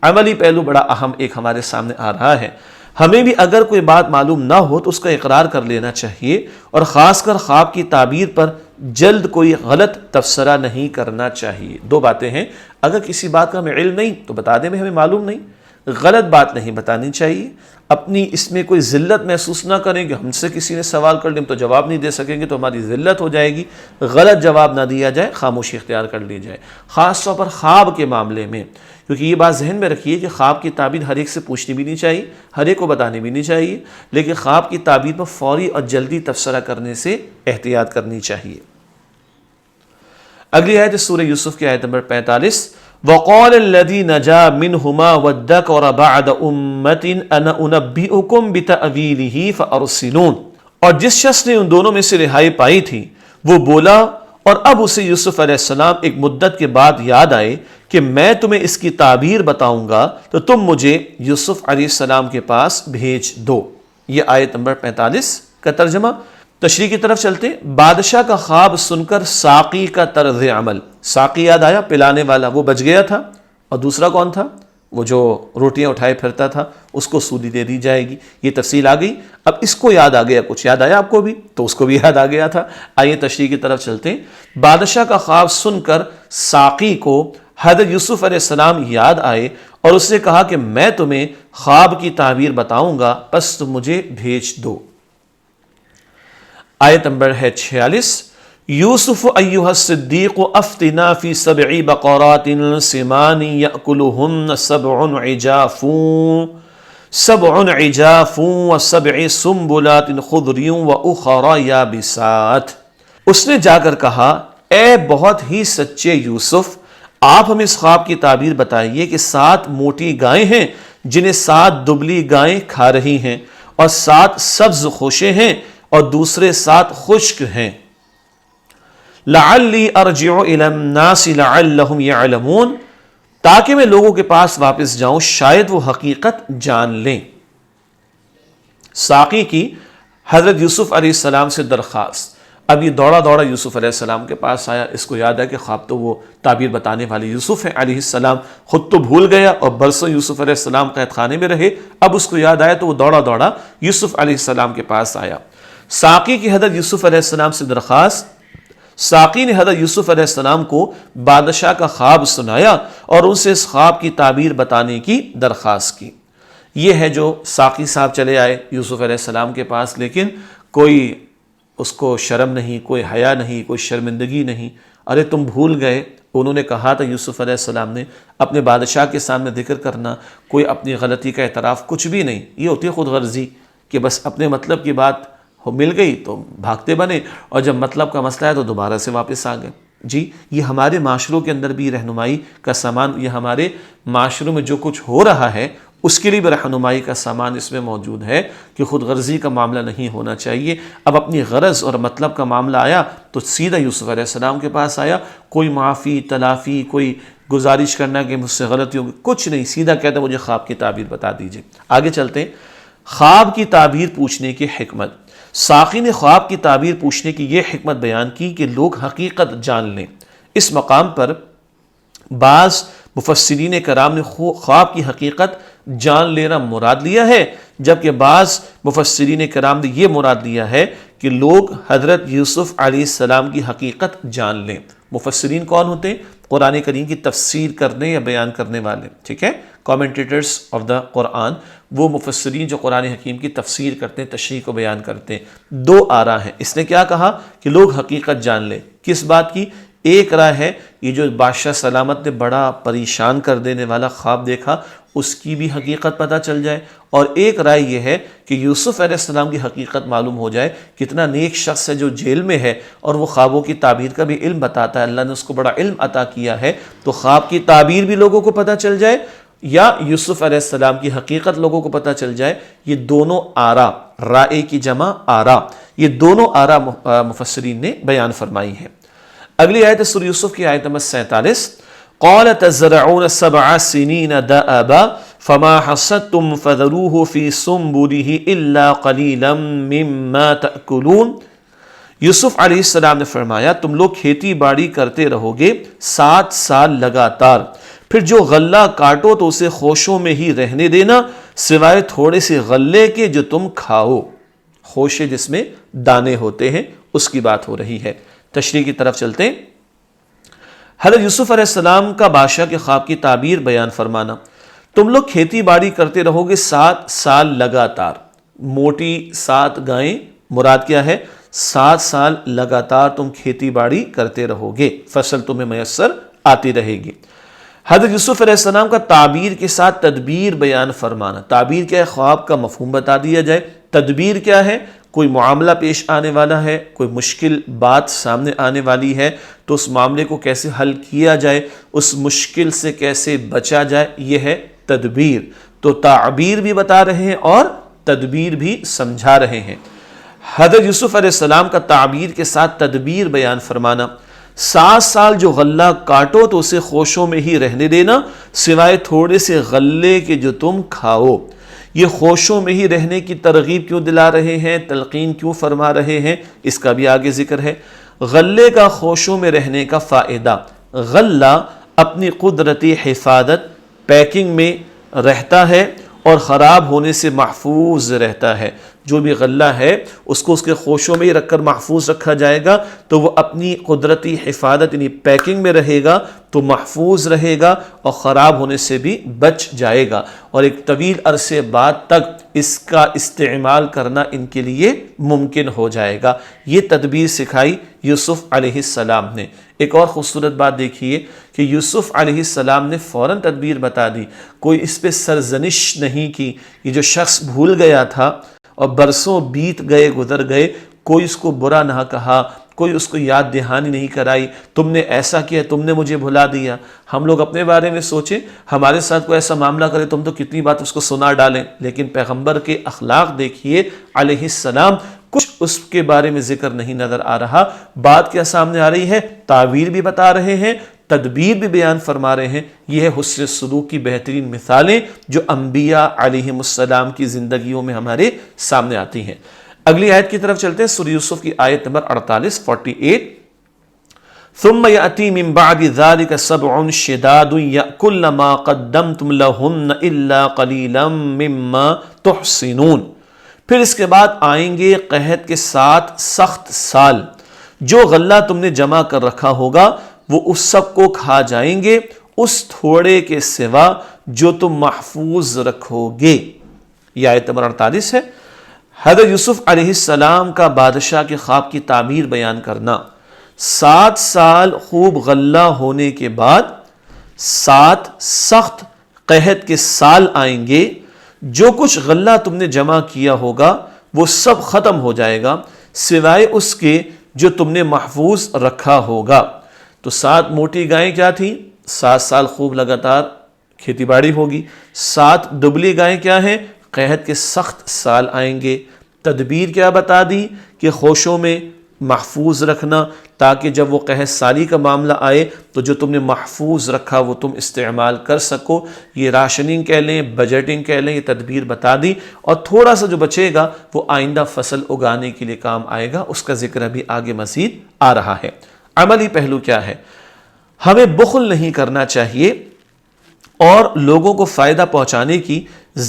عملی پہلو بڑا اہم ایک ہمارے سامنے آ رہا ہے۔ ہمیں بھی اگر کوئی بات معلوم نہ ہو تو اس کا اقرار کر لینا چاہیے، اور خاص کر خواب کی تعبیر پر جلد کوئی غلط تبصرہ نہیں کرنا چاہیے۔ دو باتیں ہیں، اگر کسی بات کا ہمیں علم نہیں تو بتا دیں ہمیں معلوم نہیں، غلط بات نہیں بتانی چاہیے۔ اپنی اس میں کوئی ذلت محسوس نہ کریں کہ ہم سے کسی نے سوال کر لیا ہم تو جواب نہیں دے سکیں گے تو ہماری ذلت ہو جائے گی، غلط جواب نہ دیا جائے، خاموشی اختیار کر لی جائے، خاص طور پر خواب کے معاملے میں، کیونکہ یہ بات ذہن میں رکھیے کہ خواب کی تعبیر ہر ایک سے پوچھنی بھی نہیں چاہیے، ہر ایک کو بتانی بھی نہیں چاہیے، لیکن خواب کی تعبیر پر فوری اور جلدی تبصرہ کرنے سے احتیاط کرنی چاہیے۔ اگلی آیت سورہ یوسف کی آیت نمبر 45، وَقَالَ الَّذِي نَجَا مِنْهُمَا وَادَّكَرَ بَعْدَ أُمَّةٍ أَنَا أُنَبِّئُكُمْ بِتَأْوِيلِهِ فَأَرْسِلُونَ، اور جس شخص نے ان دونوں میں سے رہائی پائی تھی وہ بولا، اور اب اسے یوسف علیہ السلام ایک مدت کے بعد یاد آئے کہ میں تمہیں اس کی تعبیر بتاؤں گا تو تم مجھے یوسف علیہ السلام کے پاس بھیج دو۔ یہ آیت نمبر 45 کا ترجمہ۔ تشریح کی طرف چلتے، بادشاہ کا خواب سن کر ساقی کا طرز عمل، ساقی یاد آیا، پلانے والا، وہ بچ گیا تھا، اور دوسرا کون تھا؟ وہ جو روٹیاں اٹھائے پھرتا تھا، اس کو سودی دے دی جائے گی، یہ تفصیل آ گئی۔ اب اس کو یاد آ گیا، کچھ یاد آیا آپ کو بھی تو اس کو بھی یاد آ گیا تھا۔ آئیے تشریح کی طرف چلتے ہیں۔ بادشاہ کا خواب سن کر ساقی کو حضرت یوسف علیہ السلام یاد آئے اور اس سے کہا کہ میں تمہیں خواب کی تعبیر بتاؤں گا، بس تم مجھے بھیج دو۔ آیت نمبر ہے 46، یوسف ایھا الصدیق افتنا فی 7 بقرات سمان یأکلہن 7 عجاف و7 سنبلات خضر وأخر یابسات۔ اس نے جا کر کہا، اے بہت ہی سچے یوسف، آپ ہمیں اس خواب کی تعبیر بتائیے کہ 7 موٹی گائیں ہیں جنہیں 7 دبلی گائیں کھا رہی ہیں، اور 7 سبز خوشے ہیں اور دوسرے 7 خشک ہیں۔ لعلی ارجع الی الناس لعلہم یعلمون، تاکہ میں لوگوں کے پاس واپس جاؤں شاید وہ حقیقت جان لیں۔ ساقی کی حضرت یوسف علیہ السلام سے درخواست۔ اب یہ دوڑا دوڑا یوسف علیہ السلام کے پاس آیا، اس کو یاد ہے کہ خواب تو وہ تعبیر بتانے والے یوسف ہیں علیہ السلام، خود تو بھول گیا اور برسوں یوسف علیہ السلام قید خانے میں رہے، اب اس کو یاد آیا تو وہ دوڑا دوڑا یوسف علیہ السلام کے پاس آیا۔ ساقی کی حضرت یوسف علیہ السلام سے درخواست۔ ساقی نے حضرت یوسف علیہ السلام کو بادشاہ کا خواب سنایا اور ان سے اس خواب کی تعبیر بتانے کی درخواست کی۔ یہ ہے جو ساقی صاحب چلے آئے یوسف علیہ السلام کے پاس، لیکن کوئی اس کو شرم نہیں، کوئی حیا نہیں، کوئی شرمندگی نہیں۔ ارے تم بھول گئے، انہوں نے کہا تھا یوسف علیہ السلام نے اپنے بادشاہ کے سامنے ذکر کرنا، کوئی اپنی غلطی کا اعتراف کچھ بھی نہیں، یہ ہوتی ہے خود غرضی کہ بس اپنے مطلب کی بات مل گئی تو بھاگتے بنے، اور جب مطلب کا مسئلہ ہے تو دوبارہ سے واپس آ گئے۔ جی یہ ہمارے معاشروں کے اندر بھی رہنمائی کا سامان، یہ ہمارے معاشروں میں جو کچھ ہو رہا ہے اس کے لیے بھی رہنمائی کا سامان اس میں موجود ہے کہ خود غرضی کا معاملہ نہیں ہونا چاہیے۔ اب اپنی غرض اور مطلب کا معاملہ آیا تو سیدھا یوسف علیہ السلام کے پاس آیا، کوئی معافی تلافی، کوئی گزارش کرنا کہ مجھ سے غلطی ہوگی، کچھ نہیں، سیدھا کہتا مجھے خواب کی تعبیر بتا دیجئے۔ آگے چلتے ہیں، خواب کی تعبیر پوچھنے کی حکمت۔ ساقی نے خواب کی تعبیر پوچھنے کی یہ حکمت بیان کی کہ لوگ حقیقت جان لیں۔ اس مقام پر بعض مفسرین کرام نے خواب کی حقیقت جان لینا مراد لیا ہے، جبکہ بعض مفسرین کرام نے یہ مراد لیا ہے کہ لوگ حضرت یوسف علیہ السلام کی حقیقت جان لیں۔ مفسرین کون ہوتے ہیں؟ قرآن کریم کی تفسیر کرنے یا بیان کرنے والے، ٹھیک ہے، کامنٹیٹرز آف دا قرآن، وہ مفسرین جو قرآن حکیم کی تفسیر کرتے ہیں، تشریح کو بیان کرتے ہیں۔ 2 آراء ہیں۔ اس نے کیا کہا کہ لوگ حقیقت جان لیں، کس بات کی؟ ایک رائے ہے یہ جو بادشاہ سلامت نے بڑا پریشان کر دینے والا خواب دیکھا اس کی بھی حقیقت پتہ چل جائے، اور ایک رائے یہ ہے کہ یوسف علیہ السلام کی حقیقت معلوم ہو جائے، کتنا نیک شخص ہے جو جیل میں ہے اور وہ خوابوں کی تعبیر کا بھی علم بتاتا ہے، اللہ نے اس کو بڑا علم عطا کیا ہے، تو خواب کی تعبیر بھی لوگوں کو پتہ چل جائے یا یوسف علیہ السلام کی حقیقت لوگوں کو پتہ چل جائے۔ یہ دونوں آراء، رائے کی جمع آراء، یہ دونوں آراء مفسرین نے بیان فرمائی ہیں۔ اگلی آیت سورہ یوسف کی آیت نمبر 47، قال تزرعون 7 سنين دأبا فما حصدتم فذروه في سنبله إلا قليلا مما تأكلون۔ یوسف علیہ السلام نے فرمایا تم لوگ کھیتی باڑی کرتے رہو گے 7 سال لگاتار، پھر جو غلہ کاٹو تو اسے خوشوں میں ہی رہنے دینا سوائے تھوڑے سے غلے کے جو تم کھاؤ۔ خوشے جس میں دانے ہوتے ہیں اس کی بات ہو رہی ہے۔ تشریح کی طرف چلتے ہیں۔ حضرت یوسف علیہ السلام کا بادشاہ کے خواب کی تعبیر بیان فرمانا، تم لوگ کھیتی باڑی کرتے رہو گے 7 سال لگاتار۔ موٹی 7 گائیں مراد کیا ہے؟ 7 سال لگاتار تم کھیتی باڑی کرتے رہو گے، فصل تمہیں میسر آتی رہے گی۔ حضرت یوسف علیہ السلام کا تعبیر کے ساتھ تدبیر بیان فرمانا۔ تعبیر کیا ہے؟ خواب کا مفہوم بتا دیا جائے۔ تدبیر کیا ہے؟ کوئی معاملہ پیش آنے والا ہے، کوئی مشکل بات سامنے آنے والی ہے تو اس معاملے کو کیسے حل کیا جائے، اس مشکل سے کیسے بچا جائے، یہ ہے تدبیر۔ تو تعبیر بھی بتا رہے ہیں اور تدبیر بھی سمجھا رہے ہیں۔ حضرت یوسف علیہ السلام کا تعبیر کے ساتھ تدبیر بیان فرمانا، 7 سال جو غلہ کاٹو تو اسے خوشوں میں ہی رہنے دینا سوائے تھوڑے سے غلے کے جو تم کھاؤ۔ یہ خوشوں میں ہی رہنے کی ترغیب کیوں دلا رہے ہیں، تلقین کیوں فرما رہے ہیں، اس کا بھی آگے ذکر ہے۔ غلے کا خوشوں میں رہنے کا فائدہ، غلہ اپنی قدرتی حفاظت پیکنگ میں رہتا ہے اور خراب ہونے سے محفوظ رہتا ہے۔ جو بھی غلہ ہے اس کو اس کے خوشوں میں ہی رکھ کر محفوظ رکھا جائے گا تو وہ اپنی قدرتی حفاظت یعنی پیکنگ میں رہے گا تو محفوظ رہے گا اور خراب ہونے سے بھی بچ جائے گا، اور ایک طویل عرصے بعد تک اس کا استعمال کرنا ان کے لیے ممکن ہو جائے گا۔ یہ تدبیر سکھائی یوسف علیہ السلام نے۔ ایک اور خوبصورت بات دیکھیے کہ یوسف علیہ السلام نے فوراً تدبیر بتا دی، کوئی اس پہ سرزنش نہیں کی۔ یہ جو شخص بھول گیا تھا اور برسوں بیت گئے گزر گئے، کوئی اس کو برا نہ کہا، کوئی اس کو یاد دہانی نہیں کرائی، تم نے ایسا کیا، تم نے مجھے بھلا دیا۔ ہم لوگ اپنے بارے میں سوچیں، ہمارے ساتھ کوئی ایسا معاملہ کرے تو ہم تو کتنی بات اس کو سنا ڈالیں، لیکن پیغمبر کے اخلاق دیکھیے علیہ السلام، کچھ اس کے بارے میں ذکر نہیں نظر آ رہا۔ بات کیا سامنے آ رہی ہے؟ تعبیر بھی بتا رہے ہیں، تدبیر بھی بیان فرما رہے ہیں۔ یہ ہے حسن سلوک کی بہترین مثالیں جو انبیاء علیہم السلام کی زندگیوں میں ہمارے سامنے آتی ہیں۔ اگلی آیت کی طرف چلتے ہیں، سورہ یوسف کی آیت نمبر 48۔ ثم يأتي من بعد ذلك 7 شداد يأكلن ما قدمتم لهن إلا قليلا مما تحصنون۔ پھر اس کے بعد آئیں گے قحط کے 7 سخت سال، جو غلہ تم نے جمع کر رکھا ہوگا وہ اس سب کو کھا جائیں گے اس تھوڑے کے سوا جو تم محفوظ رکھو گے۔ یہ آیت نمبر 48 ہے۔ حضرت یوسف علیہ السلام کا بادشاہ کے خواب کی تعبیر بیان کرنا، 7 سال خوب غلہ ہونے کے بعد 7 سخت قحط کے سال آئیں گے، جو کچھ غلہ تم نے جمع کیا ہوگا وہ سب ختم ہو جائے گا سوائے اس کے جو تم نے محفوظ رکھا ہوگا۔ تو 7 موٹی گائیں کیا تھیں؟ 7 سال خوب لگاتار کھیتی باڑی ہوگی۔ 7 دبلی گائیں کیا ہیں؟ قحط کے سخت سال آئیں گے۔ تدبیر کیا بتا دی کہ خوشوں میں محفوظ رکھنا، تاکہ جب وہ قحط سالی کا معاملہ آئے تو جو تم نے محفوظ رکھا وہ تم استعمال کر سکو۔ یہ راشننگ کہہ لیں، بجٹنگ کہہ لیں، یہ تدبیر بتا دی، اور تھوڑا سا جو بچے گا وہ آئندہ فصل اگانے کے لیے کام آئے گا، اس کا ذکر ابھی آگے مزید آ رہا ہے۔ عملی پہلو کیا ہے؟ ہمیں بخل نہیں کرنا چاہیے اور لوگوں کو فائدہ پہنچانے کی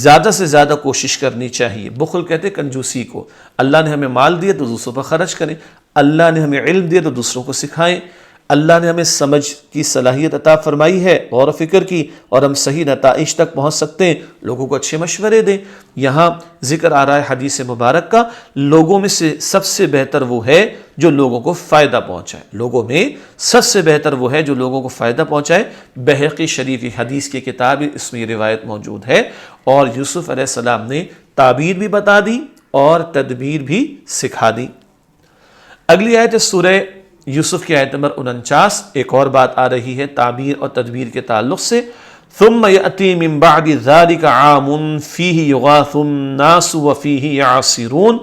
زیادہ سے زیادہ کوشش کرنی چاہیے۔ بخل کہتے کنجوسی کو۔ اللہ نے ہمیں مال دیا تو دوسروں پر خرچ کریں، اللہ نے ہمیں علم دیا تو دوسروں کو سکھائیں، اللہ نے ہمیں سمجھ کی صلاحیت عطا فرمائی ہے، غور و فکر کی، اور ہم صحیح نتائج تک پہنچ سکتے ہیں، لوگوں کو اچھے مشورے دیں۔ یہاں ذکر آ رہا ہے حدیث مبارک کا، لوگوں میں سے سب سے بہتر وہ ہے جو لوگوں کو فائدہ پہنچائے۔ لوگوں میں سب سے بہتر وہ ہے جو لوگوں کو فائدہ پہنچائے۔ بہقی شریف حدیث کی کتاب اس میں یہ روایت موجود ہے، اور یوسف علیہ السلام نے تعبیر بھی بتا دی اور تدبیر بھی سکھا دی۔ اگلی آیت سورہ یوسف کی آیت نمبر 49، ایک اور بات آ رہی ہے تعبیر اور تدبیر کے تعلق سے۔ ثم يأتي من بعد ذلك عام فيه يغاث الناس وفيه يعصرون۔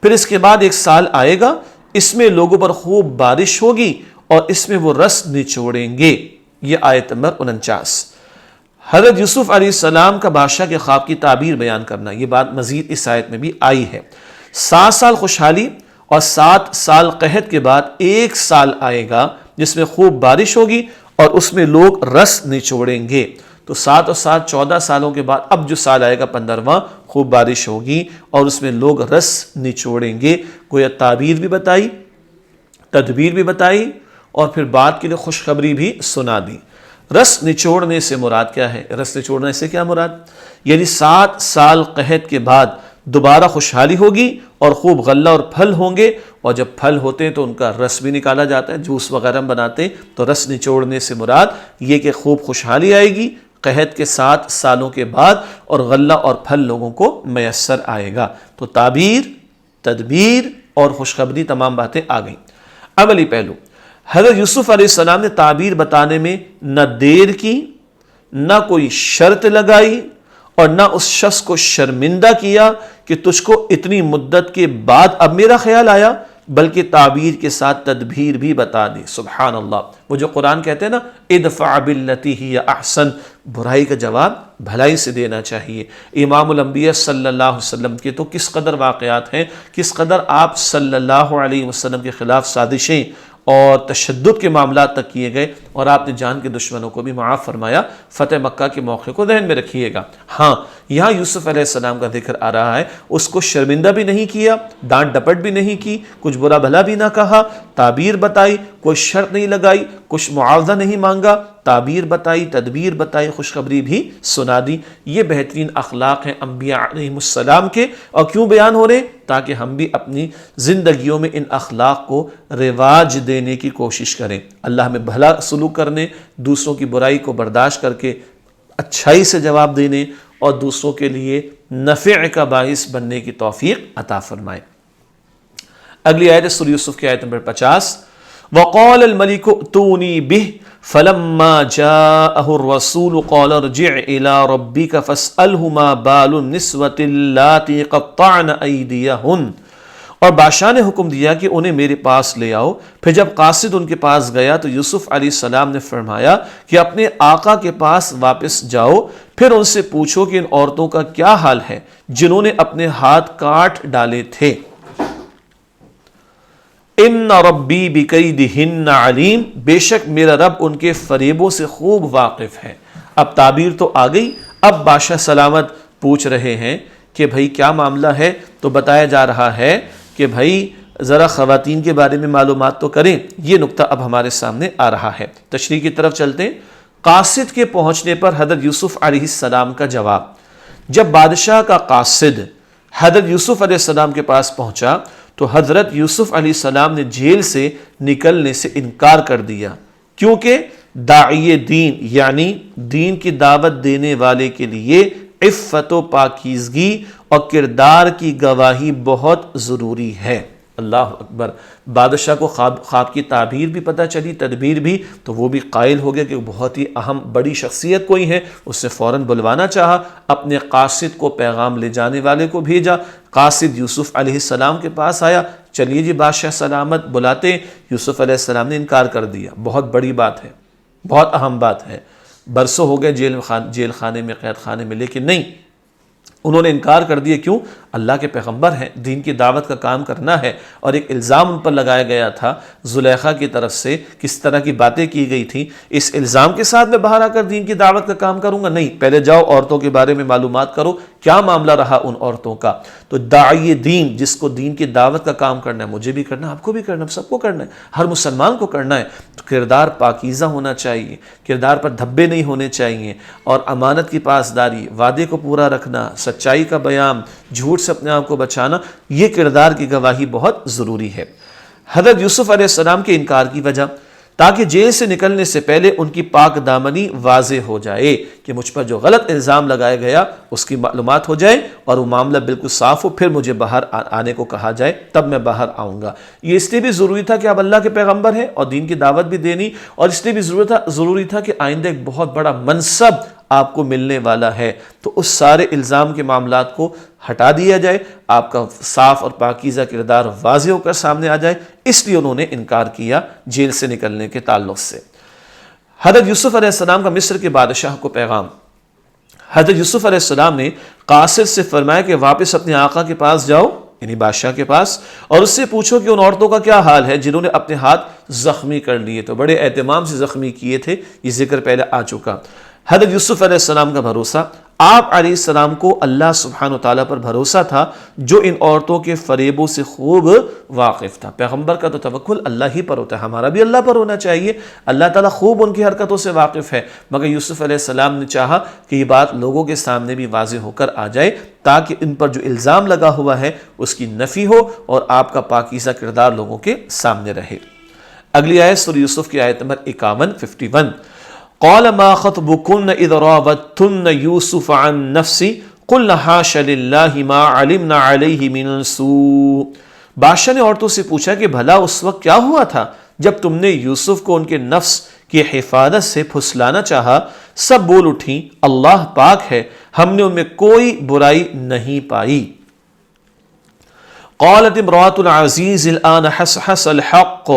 پھر اس کے بعد ایک سال آئے گا، اس میں لوگوں پر خوب بارش ہوگی اور اس میں وہ رس نچوڑیں گے۔ یہ آیت نمبر 49۔ حضرت یوسف علیہ السلام کا بادشاہ کے خواب کی تعبیر بیان کرنا، یہ بات مزید اس آیت میں بھی آئی ہے۔ 7 سال خوشحالی اور 7 سال قحط کے بعد 1 سال آئے گا جس میں خوب بارش ہوگی اور اس میں لوگ رس نچوڑیں گے۔ تو 7 اور 7 14 سالوں کے بعد اب جو سال آئے گا 15واں، خوب بارش ہوگی اور اس میں لوگ رس نچوڑیں گے۔ گویا تعبیر بھی بتائی، تدبیر بھی بتائی اور پھر بات کے لیے خوشخبری بھی سنا دی۔ رس نچوڑنے سے مراد کیا ہے؟ رس نچوڑنے سے کیا مراد؟ یعنی 7 سال قحط کے بعد دوبارہ خوشحالی ہوگی اور خوب غلہ اور پھل ہوں گے، اور جب پھل ہوتے ہیں تو ان کا رس بھی نکالا جاتا ہے، جوس وغیرہ بناتے ہیں۔ تو رس نچوڑنے سے مراد یہ کہ خوب خوشحالی آئے گی قحط کے 7 سالوں کے بعد، اور غلہ اور پھل لوگوں کو میسر آئے گا۔ تو تعبیر، تدبیر اور خوشخبری تمام باتیں آ گئیں۔ عملی پہلو، حضرت یوسف علیہ السلام نے تعبیر بتانے میں نہ دیر کی، نہ کوئی شرط لگائی، اور نہ اس شخص کو شرمندہ کیا کہ تجھ کو اتنی مدت کے بعد اب میرا خیال آیا، بلکہ تعبیر کے ساتھ تدبیر بھی بتا دی۔ سبحان اللہ، وہ جو قرآن کہتے ہیں نا ادفع باللتی ہی احسن، برائی کا جواب بھلائی سے دینا چاہیے۔ امام الانبیاء صلی اللہ علیہ وسلم کے تو کس قدر واقعات ہیں، کس قدر آپ صلی اللہ علیہ وسلم کے خلاف سازشیں اور تشدد کے معاملات تک کیے گئے، اور آپ نے جان کے دشمنوں کو بھی معاف فرمایا۔ فتح مکہ کے موقع کو ذہن میں رکھیے گا۔ ہاں، یہاں یوسف علیہ السلام کا ذکر آ رہا ہے، اس کو شرمندہ بھی نہیں کیا، ڈانٹ ڈپٹ بھی نہیں کی، کچھ برا بھلا بھی نہ کہا، تعبیر بتائی، کوئی شرط نہیں لگائی، کچھ معاوضہ نہیں مانگا، تعبیر بتائی، تدبیر بتائی، خوشخبری بھی سنا دی۔ یہ بہترین اخلاق ہیں انبیاء علیہ السلام کے، اور کیوں بیان ہو رہے؟ تاکہ ہم بھی اپنی زندگیوں میں ان اخلاق کو رواج دینے کی کوشش کریں، اللہ میں بھلا سلوک کرنے، دوسروں کی برائی کو برداشت کر کے اچھائی سے جواب دینے، اور دوسروں کے لیے نفع کا باعث بننے کی توفیق عطا فرمائے۔ اگلی آیت سورہ یوسف کی آیت نمبر 50، وَقَالَ الْمَلِكُ ائْتُونِي بِهِ فَلَمَّا جَاءَهُ الرَّسُولُ قَالَ ارْجِعْ إِلَىٰ رَبِّكَ فَاسْأَلْهُ مَا بَالُ النِّسْوَةِ اللَّاتِي قَطَّعْنَ أَيْدِيَهُنَّ، اور بادشاہ نے حکم دیا کہ انہیں میرے پاس لے آؤ۔ پھر جب قاصد ان کے پاس گیا تو یوسف علیہ السلام نے فرمایا کہ اپنے آقا کے پاس واپس جاؤ، پھر ان سے پوچھو کہ ان عورتوں کا کیا حال ہے جنہوں نے اپنے ہاتھ کاٹ ڈالے تھے۔ ان ربی بکیدہن علیم، بے شک میرا رب ان کے فریبوں سے خوب واقف ہے۔ اب تعبیر تو آ گئی، اب بادشاہ سلامت پوچھ رہے ہیں کہ بھئی کیا معاملہ ہے، تو بتایا جا رہا ہے کہ بھئی ذرا خواتین کے بارے میں معلومات تو کریں۔ یہ نقطہ اب ہمارے سامنے آ رہا ہے، تشریح کی طرف چلتے ہیں۔ قاصد کے پہنچنے پر حضرت یوسف علیہ السلام کا جواب، جب بادشاہ کا قاصد حضرت یوسف علیہ السلام کے پاس پہنچا تو حضرت یوسف علیہ السلام نے جیل سے نکلنے سے انکار کر دیا، کیونکہ داعی دین یعنی دین کی دعوت دینے والے کے لیے عفت و پاکیزگی اور کردار کی گواہی بہت ضروری ہے۔ اللہ اکبر، بادشاہ کو خواب کی تعبیر بھی پتہ چلی، تدبیر بھی، تو وہ بھی قائل ہو گیا کہ بہت ہی اہم بڑی شخصیت کوئی ہے، اس سے فوراً بلوانا چاہا، اپنے قاصد کو پیغام لے جانے والے کو بھیجا۔ قاصد یوسف علیہ السلام کے پاس آیا، چلیے جی بادشاہ سلامت بلاتے ہیں۔ یوسف علیہ السلام نے انکار کر دیا، بہت بڑی بات ہے، بہت اہم بات ہے، برسوں ہو گئے جیل خانے میں، قید خانے میں، لیکن نہیں، انہوں نے انکار کر دیا۔ کیوں؟ اللہ کے پیغمبر ہیں، دین کی دعوت کا کام کرنا ہے، اور ایک الزام ان پر لگایا گیا تھا زلیخا کی طرف سے، کس طرح کی باتیں کی گئی تھیں، اس الزام کے ساتھ میں باہر آ کر دین کی دعوت کا کام کروں گا؟ نہیں، پہلے جاؤ عورتوں کے بارے میں معلومات کرو، کیا معاملہ رہا ان عورتوں کا۔ تو داعی دین، جس کو دین کی دعوت کا کام کرنا ہے، مجھے بھی کرنا ہے، آپ کو بھی کرنا ہے، سب کو کرنا ہے، ہر مسلمان کو کرنا ہے، تو کردار پاکیزہ ہونا چاہیے، کردار پر دھبے نہیں ہونے چاہیے، اور امانت کی پاسداری، وعدے کو پورا رکھنا، سچائی کا بیان، جھوٹ سے اپنے آپ کو بچانا، یہ کردار کی گواہی بہت ضروری ہے۔ حضرت یوسف علیہ السلام کے انکار کی وجہ، تاکہ جیل سے نکلنے سے پہلے ان کی پاک دامنی واضح ہو جائے کہ مجھ پر جو غلط الزام لگایا گیا اس کی معلومات ہو جائے اور وہ معاملہ بالکل صاف ہو، پھر مجھے باہر آنے کو کہا جائے، تب میں باہر آؤں گا۔ یہ اس لیے بھی ضروری تھا کہ اب اللہ کے پیغمبر ہیں اور دین کی دعوت بھی دینی، اور اس لیے بھی ضروری تھا کہ آئندہ ایک بہت بڑا منصب آپ کو ملنے والا ہے، تو اس سارے الزام کے معاملات کو ہٹا دیا جائے، آپ کا صاف اور پاکیزہ کردار واضح ہو کر سامنے آ جائے، اس لیے انہوں نے انکار کیا جیل سے نکلنے کے تعلق سے۔ حضرت یوسف علیہ السلام کا مصر کے بادشاہ کو پیغام۔ حضرت یوسف علیہ السلام نے قاصد سے فرمایا کہ واپس اپنے آقا کے پاس جاؤ، یعنی بادشاہ کے پاس، اور اس سے پوچھو کہ ان عورتوں کا کیا حال ہے جنہوں نے اپنے ہاتھ زخمی کر لیے، تو بڑے اہتمام سے زخمی کیے تھے، یہ ذکر پہلے آ چکا۔ حضرت یوسف علیہ السلام کا بھروسہ، آپ علیہ السلام کو اللہ سبحانہ و تعالیٰ پر بھروسہ تھا جو ان عورتوں کے فریبوں سے خوب واقف تھا۔ پیغمبر کا تو توکل اللہ ہی پر ہوتا ہے، ہمارا بھی اللہ پر ہونا چاہیے، اللہ تعالیٰ خوب ان کی حرکتوں سے واقف ہے، مگر یوسف علیہ السلام نے چاہا کہ یہ بات لوگوں کے سامنے بھی واضح ہو کر آ جائے تاکہ ان پر جو الزام لگا ہوا ہے اس کی نفی ہو اور آپ کا پاکیزہ کردار لوگوں کے سامنے رہے۔ اگلی آیت سورہ یوسف کی آیت نمبر 51 قال ما خطبكن اذ راوتن يوسف عن نفسه قلنا حاش لله ما علمنا عليه من سوء۔ بادشاہ نے عورتوں سے پوچھا کہ بھلا اس وقت کیا ہوا تھا جب تم نے یوسف کو ان کے نفس کی حفاظت سے پھسلانا چاہا؟ سب بول اٹھیں اللہ پاک ہے، ہم نے ان میں کوئی برائی نہیں پائی۔ قالت امرأة العزيز الآن حس الحق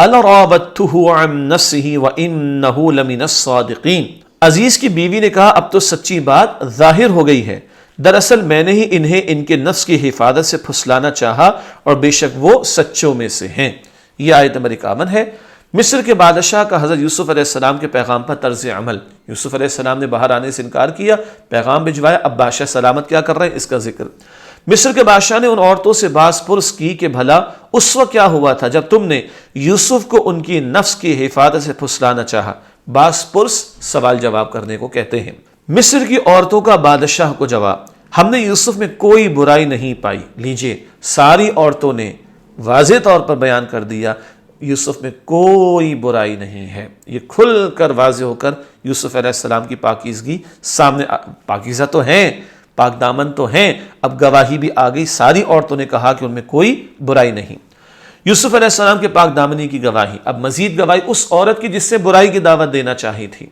الا راودته عن نفسه وانه لمن الصادقین۔ عزیز کی بیوی نے کہا اب تو سچی بات ظاہر ہو گئی ہے، دراصل میں نے ہی انہیں ان کے نفس کی حفاظت سے پھسلانا چاہا اور بے شک وہ سچوں میں سے ہیں۔ یہ آیت نمبر 51 ہے۔ مصر کے بادشاہ کا حضرت یوسف علیہ السلام کے پیغام پر طرز عمل۔ یوسف علیہ السلام نے باہر آنے سے انکار کیا، پیغام بھجوایا، اب بادشاہ سلامت کیا کر رہے ہیں اس کا ذکر۔ مصر کے بادشاہ نے ان عورتوں سے باز پرس کی کہ بھلا اس وقت کیا ہوا تھا جب تم نے یوسف کو ان کی نفس کی حفاظت سے پھسلانا چاہا۔ باز پرس سوال جواب کرنے کو کہتے ہیں۔ مصر کی عورتوں کا بادشاہ کو جواب، ہم نے یوسف میں کوئی برائی نہیں پائی۔ لیجئے ساری عورتوں نے واضح طور پر بیان کر دیا یوسف میں کوئی برائی نہیں ہے، یہ کھل کر واضح ہو کر یوسف علیہ السلام کی پاکیزگی سامنے، پاکیزہ تو ہیں، پاک دامن تو ہیں، اب گواہی بھی آ گئی، ساری عورتوں نے کہا کہ ان میں کوئی برائی نہیں۔ یوسف علیہ السلام کے پاک دامنی کی گواہی، اب مزید گواہی اس عورت کی جس سے برائی کی دعوت دینا چاہی تھی۔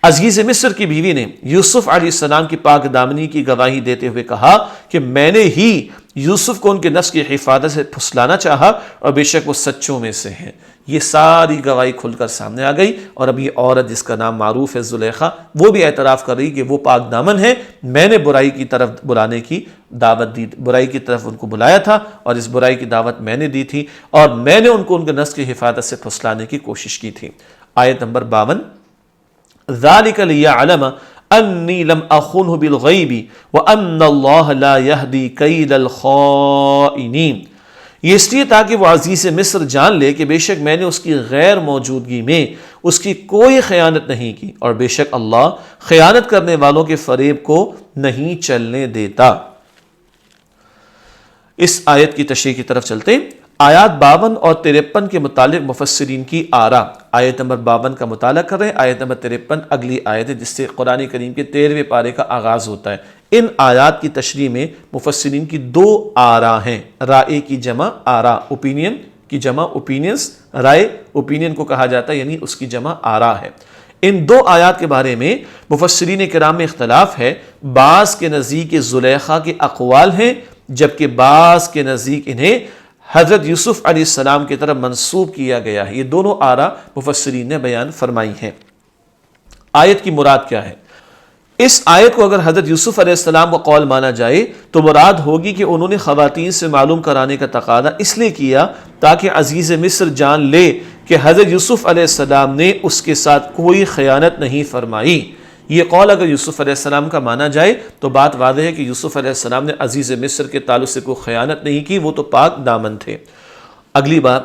عزیز مصر کی بیوی نے یوسف علیہ السلام کی پاک دامنی کی گواہی دیتے ہوئے کہا کہ میں نے ہی یوسف کو ان کے نفس کی حفاظت سے پھسلانا چاہا اور بے شک وہ سچوں میں سے ہیں۔ یہ ساری گواہی کھل کر سامنے آ گئی، اور اب یہ عورت جس کا نام معروف ہے زلیخا، وہ بھی اعتراف کر رہی کہ وہ پاک دامن ہے، میں نے برائی کی طرف بلانے کی دعوت دی، برائی کی طرف ان کو بلایا تھا اور اس برائی کی دعوت میں نے دی تھی، اور میں نے ان کو ان کے نفس کی حفاظت سے پھسلانے کی کوشش کی تھی۔ آیت نمبر 52 ذَلِكَ لِيَعْلَمَ أَنِّي لَمْ أَخُنْهُ بِالْغَيْبِ وَأَنَّ اللَّهَ لَا يَهْدِي كَيْدَ الْخَائِنِينَ، یہ اس لیے تاکہ وہ عزیز مصر جان لے کہ بے شک میں نے اس کی غیر موجودگی میں اس کی کوئی خیانت نہیں کی، اور بے شک اللہ خیانت کرنے والوں کے فریب کو نہیں چلنے دیتا۔ اس آیت کی تشریح کی طرف چلتے ہیں۔ آیات 52 اور 53 کے متعلق مفسرین کی آراء۔ آیت نمبر 52 کا مطالعہ کر رہے ہیں، آیت نمبر 53 اگلی آیت ہے جس سے قرآن کریم کے 13ویں پارے کا آغاز ہوتا ہے۔ ان آیات کی تشریح میں مفسرین کی دو آراء ہیں، رائے کی جمع آراء، اوپینین کی جمع اوپینینز، رائے اوپینین کو کہا جاتا ہے، یعنی اس کی جمع آراء ہے۔ ان دو آیات کے بارے میں مفسرین کرام میں اختلاف ہے، بعض کے نزدیک زلیخا کے اقوال ہیں جبکہ بعض کے نزدیک انہیں حضرت یوسف علیہ السلام کی طرف منسوب کیا گیا ہے۔ یہ دونوں آراء مفسرین نے بیان فرمائی ہیں۔ آیت کی مراد کیا ہے؟ اس آیت کو اگر حضرت یوسف علیہ السلام کا قول مانا جائے تو مراد ہوگی کہ انہوں نے خواتین سے معلوم کرانے کا تقاضا اس لیے کیا تاکہ عزیز مصر جان لے کہ حضرت یوسف علیہ السلام نے اس کے ساتھ کوئی خیانت نہیں فرمائی۔ یہ قول اگر یوسف علیہ السلام کا مانا جائے تو بات واضح ہے کہ یوسف علیہ السلام نے عزیز مصر کے تعلق سے کوئی خیانت نہیں کی، وہ تو پاک دامن تھے۔ اگلی بات،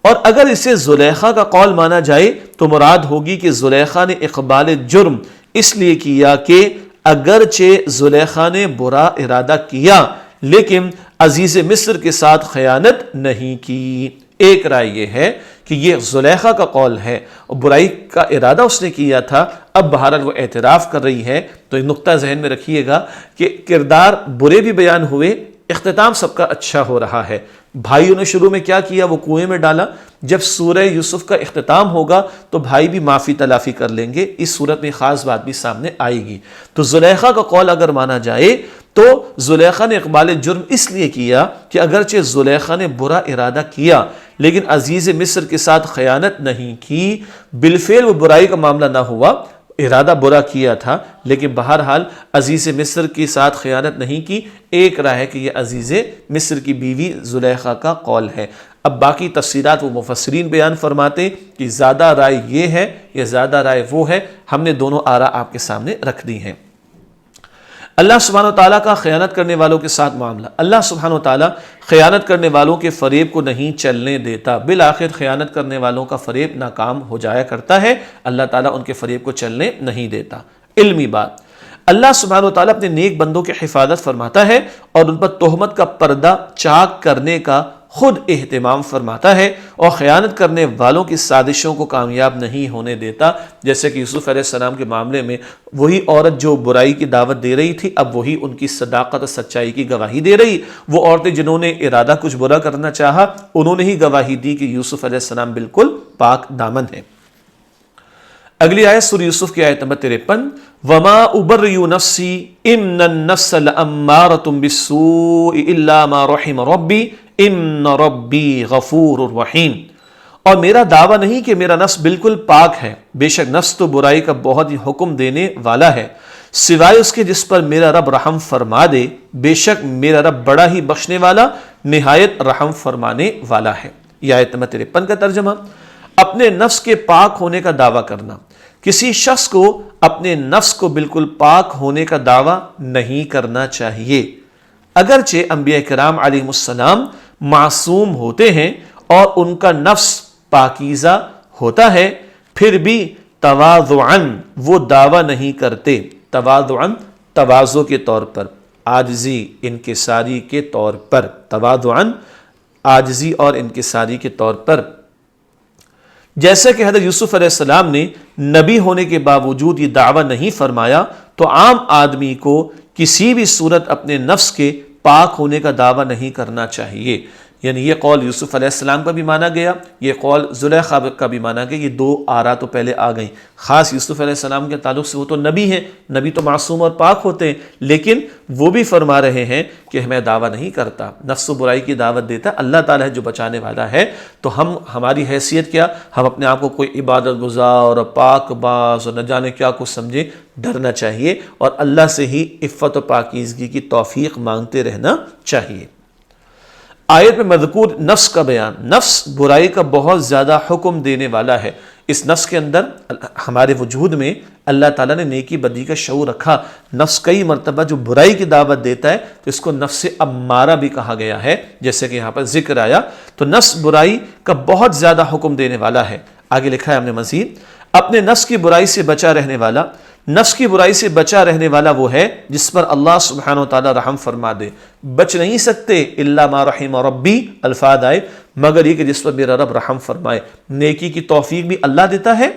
اور اگر اسے زلیخا کا قول مانا جائے تو مراد ہوگی کہ زلیخا نے اقبال جرم اس لیے کیا کہ اگرچہ زلیخا نے برا ارادہ کیا لیکن عزیز مصر کے ساتھ خیانت نہیں کی۔ ایک رائے یہ ہے کہ یہ زلیخا کا قول ہے اور برائی کا ارادہ اس نے کیا تھا، اب بہرحال وہ اعتراف کر رہی ہے، تو یہ نقطہ ذہن میں رکھیے گا کہ کردار برے بھی بیان ہوئے، اختتام سب کا اچھا ہو رہا ہے۔ بھائیوں نے شروع میں کیا کیا؟ وہ کنویں میں ڈالا۔ جب سورہ یوسف کا اختتام ہوگا تو بھائی بھی معافی تلافی کر لیں گے، اس صورت میں خاص بات بھی سامنے آئے گی۔ تو زلیخا کا قول اگر مانا جائے تو زلیخا نے اقبال جرم اس لیے کیا کہ اگرچہ زلیخا نے برا ارادہ کیا لیکن عزیز مصر کے ساتھ خیانت نہیں کی، بالفعل وہ برائی کا معاملہ نہ ہوا، ارادہ برا کیا تھا لیکن بہرحال عزیز مصر کے ساتھ خیانت نہیں کی۔ ایک رائے ہے کہ یہ عزیز مصر کی بیوی زلیخا کا قول ہے۔ اب باقی تفصیلات وہ مفسرین بیان فرماتے کہ زیادہ رائے یہ ہے یا زیادہ رائے وہ ہے، ہم نے دونوں آراء آپ کے سامنے رکھ دی ہیں۔ اللہ سبحانہ وتعالیٰ کا خیانت کرنے والوں کے ساتھ معاملہ۔ اللہ سبحانہ وتعالیٰ خیانت کرنے والوں کے فریب کو نہیں چلنے دیتا، بالآخر خیانت کرنے والوں کا فریب ناکام ہو جایا کرتا ہے، اللہ تعالیٰ ان کے فریب کو چلنے نہیں دیتا۔ علمی بات، اللہ سبحانہ وتعالیٰ اپنے نیک بندوں کی حفاظت فرماتا ہے اور ان پر تہمت کا پردہ چاک کرنے کا خود اہتمام فرماتا ہے اور خیانت کرنے والوں کی سازشوں کو کامیاب نہیں ہونے دیتا، جیسے کہ یوسف علیہ السلام کے معاملے میں وہی عورت جو برائی کی دعوت دے رہی تھی اب وہی ان کی صداقت اور سچائی کی گواہی دے رہی۔ وہ عورتیں جنہوں نے ارادہ کچھ برا کرنا چاہا انہوں نے ہی گواہی دی کہ یوسف علیہ السلام بالکل پاک دامن ہے۔ اگلی آیت سورہ یوسف کی آیت نمبر 53، وَمَا أُبَرِّئُ نَفْسِي إِنَّ النَّفْسَ لَأَمَّارَةٌ بِالسُّوءِ إِلَّا مَا رَحِمَ رَبِّي إِنَّ رَبِّي غَفُورٌ رَحِيمٌ۔ اور میرا دعویٰ نہیں کہ میرا نفس بالکل پاک ہے، بے شک نفس تو برائی کا بہت ہی حکم دینے والا ہے، سوائے اس کے جس پر میرا رب رحم فرما دے، بے شک میرا رب بڑا ہی بخشنے والا نہایت رحم فرمانے والا ہے۔ یہ آیت نمبر 53 کا ترجمہ۔ اپنے نفس کے پاک ہونے کا دعویٰ کرنا، کسی شخص کو اپنے نفس کو بالکل پاک ہونے کا دعویٰ نہیں کرنا چاہیے، اگرچہ انبیاء کرام علیہ السلام معصوم ہوتے ہیں اور ان کا نفس پاکیزہ ہوتا ہے، پھر بھی تواضعاً وہ دعویٰ نہیں کرتے، تواضعاً تواضع کے طور پر، عاجزی انکساری کے طور پر، تواضعاً عاجزی اور انکساری کے طور پر۔ جیسا کہ حضرت یوسف علیہ السلام نے نبی ہونے کے باوجود یہ دعویٰ نہیں فرمایا تو عام آدمی کو کسی بھی صورت اپنے نفس کے پاک ہونے کا دعویٰ نہیں کرنا چاہیے۔ یعنی یہ قول یوسف علیہ السلام کا بھی مانا گیا، یہ قول زلیخا کا بھی مانا گیا، یہ دو آراء تو پہلے آ گئیں۔ خاص یوسف علیہ السلام کے تعلق سے وہ تو نبی ہیں، نبی تو معصوم اور پاک ہوتے ہیں، لیکن وہ بھی فرما رہے ہیں کہ میں دعویٰ نہیں کرتا، نفس و برائی کی دعوت دیتا اللہ تعالیٰ ہے جو بچانے والا ہے۔ تو ہماری حیثیت کیا؟ ہم اپنے آپ کو کوئی عبادت گزار اور پاک باز اور نہ جانے کیا کچھ سمجھے، ڈرنا چاہیے اور اللہ سے ہی عفت و پاکیزگی کی توفیق مانگتے رہنا چاہیے۔ آیت میں مذکور نفس کا بیان، نفس برائی کا بہت زیادہ حکم دینے والا ہے۔ اس نفس کے اندر ہمارے وجود میں اللہ تعالیٰ نے نیکی بدی کا شعور رکھا۔ نفس کئی مرتبہ جو برائی کی دعوت دیتا ہے تو اس کو نفس امارہ بھی کہا گیا ہے، جیسے کہ یہاں پر ذکر آیا۔ تو نفس برائی کا بہت زیادہ حکم دینے والا ہے۔ آگے لکھا ہے ہم نے مزید، اپنے نفس کی برائی سے بچا رہنے والا، نفس کی برائی سے بچا رہنے والا وہ ہے جس پر اللہ سبحانہ وتعالی رحم فرما دے۔ بچ نہیں سکتے الا ما رحم ربی، الفاظ آئے مگر یہ کہ جس پر میرا رب رحم فرمائے۔ نیکی کی توفیق بھی اللہ دیتا ہے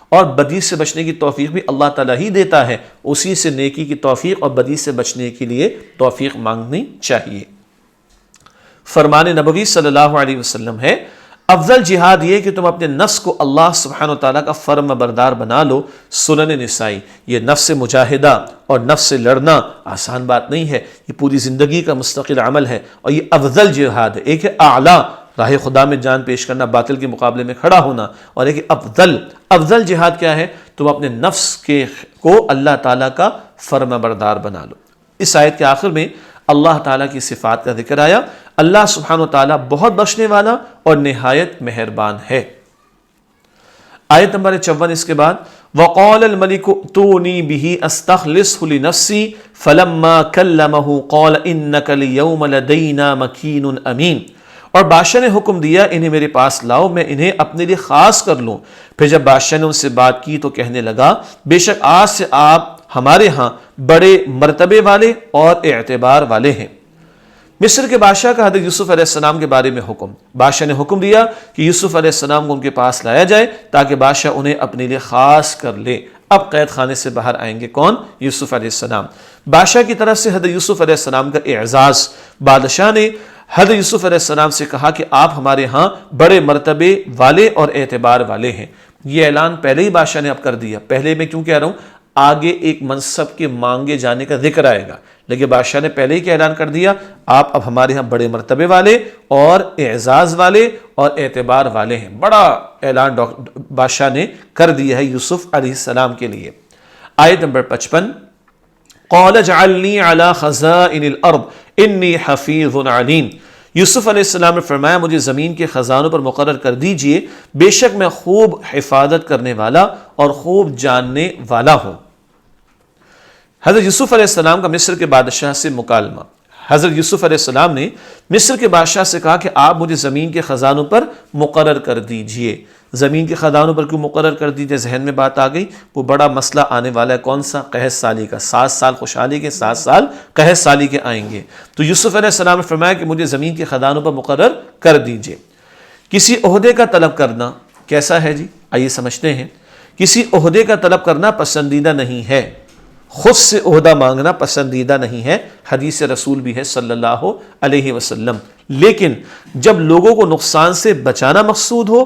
اور بدی سے بچنے کی توفیق بھی اللہ تعالیٰ ہی دیتا ہے، اسی سے نیکی کی توفیق اور بدی سے بچنے کے لیے توفیق مانگنی چاہیے۔ فرمان نبوی صلی اللہ علیہ وسلم ہے، افضل جہاد یہ کہ تم اپنے نفس کو اللہ سبحانہ وتعالیٰ کا فرم بردار بنا لو۔ سنن نسائی، یہ نفس مجاہدہ اور نفس سے لڑنا آسان بات نہیں ہے، یہ پوری زندگی کا مستقل عمل ہے اور یہ افضل جہاد ہے۔ ایک ہے اعلیٰ، راہ خدا میں جان پیش کرنا، باطل کے مقابلے میں کھڑا ہونا، اور ایک افضل جہاد کیا ہے؟ تم اپنے نفس کو اللہ تعالیٰ کا فرم بردار بنا لو۔ اس آیت کے آخر میں اللہ تعالیٰ کی صفات کا ذکر آیا۔ اللہ سبحانہ وتعالیٰ بہت بخشنے والا اور نہایت مہربان ہے۔ آیت نمبر 54 اس کے بعد، وَقَالَ الْمَلِكُ ائْتُونِي بِهِ أَسْتَخْلِصْهُ لِنَفْسِي فَلَمَّا كَلَّمَهُ قَالَ إِنَّكَ الْيَوْمَ لَدَيْنَا مَكِينٌ أَمِينٌ۔ اور بادشاہ نے حکم دیا انہیں میرے پاس لاؤ، میں انہیں اپنے لیے خاص کر لوں۔ پھر جب بادشاہ نے ان سے بات کی تو کہنے لگا، بے شک آج سے آپ ہمارے ہاں بڑے مرتبے والے اور اعتبار والے ہیں۔ مصر کے بادشاہ کا حضرت یوسف علیہ السلام کے بارے میں حکم، بادشاہ نے حکم دیا کہ یوسف علیہ السلام کو ان کے پاس لایا جائے تاکہ بادشاہ انہیں اپنے لیے خاص کر لے۔ اب قید خانے سے باہر آئیں گے کون؟ یوسف علیہ السلام۔ بادشاہ کی طرف سے حضرت یوسف علیہ السلام کا اعزاز، بادشاہ نے حضرت یوسف علیہ السلام سے کہا کہ آپ ہمارے ہاں بڑے مرتبے والے اور اعتبار والے ہیں۔ یہ اعلان پہلے ہی بادشاہ نے اب کر دیا۔ پہلے میں کیوں کہہ رہا ہوں؟ آگے ایک منصب کے مانگے جانے کا ذکر آئے گا، لیکن بادشاہ نے پہلے ہی کیا اعلان کر دیا؟ آپ اب ہمارے ہاں بڑے مرتبے والے اور اعزاز والے اور اعتبار والے ہیں۔ بڑا اعلان بادشاہ نے کر دیا ہے یوسف علیہ السلام کے لیے۔ آیت نمبر 55، قال اجعلنی علی خزائن الارض انی حفیظ علیم۔ یوسف علیہ السلام نے فرمایا مجھے زمین کے خزانوں پر مقرر کر دیجئے، بے شک میں خوب حفاظت کرنے والا اور خوب جاننے والا ہوں۔ حضرت یوسف علیہ السلام کا مصر کے بادشاہ سے مکالمہ۔ حضرت یوسف علیہ السلام نے مصر کے بادشاہ سے کہا کہ آپ مجھے زمین کے خزانوں پر مقرر کر دیجئے۔ زمین کے خزانوں پر کیوں مقرر کر دیجئے؟ ذہن میں بات آ گئی، وہ بڑا مسئلہ آنے والا ہے، کون سا؟ قحط سالی کا۔ 7 سال خوشحالی کے، 7 سال قحط سالی کے آئیں گے۔ تو یوسف علیہ السلام نے فرمایا کہ مجھے زمین کے خزانوں پر مقرر کر دیجئے۔ کسی عہدے کا طلب کرنا کیسا ہے جی؟ آئیے سمجھتے ہیں۔ کسی عہدے کا طلب کرنا پسندیدہ نہیں ہے، خود سے عہدہ مانگنا پسندیدہ نہیں ہے، حدیث رسول بھی ہے صلی اللہ علیہ وسلم۔ لیکن جب لوگوں کو نقصان سے بچانا مقصود ہو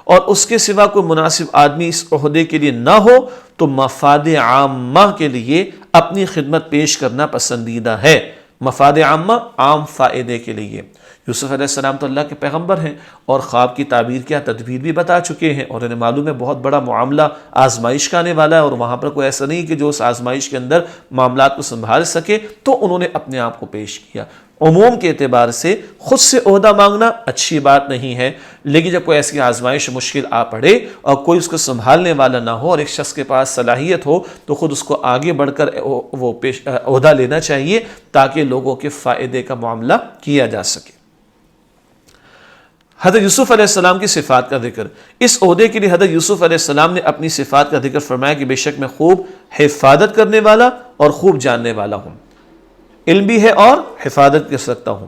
اور اس کے سوا کوئی مناسب آدمی اس عہدے کے لیے نہ ہو تو مفاد عامہ کے لیے اپنی خدمت پیش کرنا پسندیدہ ہے۔ مفاد عامہ، عام فائدے کے لیے۔ یوسف علیہ السلام تو اللہ کے پیغمبر ہیں اور خواب کی تعبیر کیا تدبیر بھی بتا چکے ہیں، اور انہیں معلوم ہے بہت بڑا معاملہ آزمائش کا آنے والا ہے، اور وہاں پر کوئی ایسا نہیں کہ جو اس آزمائش کے اندر معاملات کو سنبھال سکے، تو انہوں نے اپنے آپ کو پیش کیا۔ عموم کے اعتبار سے خود سے عہدہ مانگنا اچھی بات نہیں ہے، لیکن جب کوئی ایسی آزمائش مشکل آ پڑے اور کوئی اس کو سنبھالنے والا نہ ہو اور ایک شخص کے پاس صلاحیت ہو تو خود اس کو آگے بڑھ کر وہ عہدہ لینا چاہیے تاکہ لوگوں کے فائدے کا معاملہ کیا جا سکے۔ حضرت یوسف علیہ السلام کی صفات کا ذکر۔ اس عہدے کے لیے حضرت یوسف علیہ السلام نے اپنی صفات کا ذکر فرمایا کہ بے شک میں خوب حفاظت کرنے والا اور خوب جاننے والا ہوں۔ علم بھی ہے اور حفاظت کر سکتا ہوں،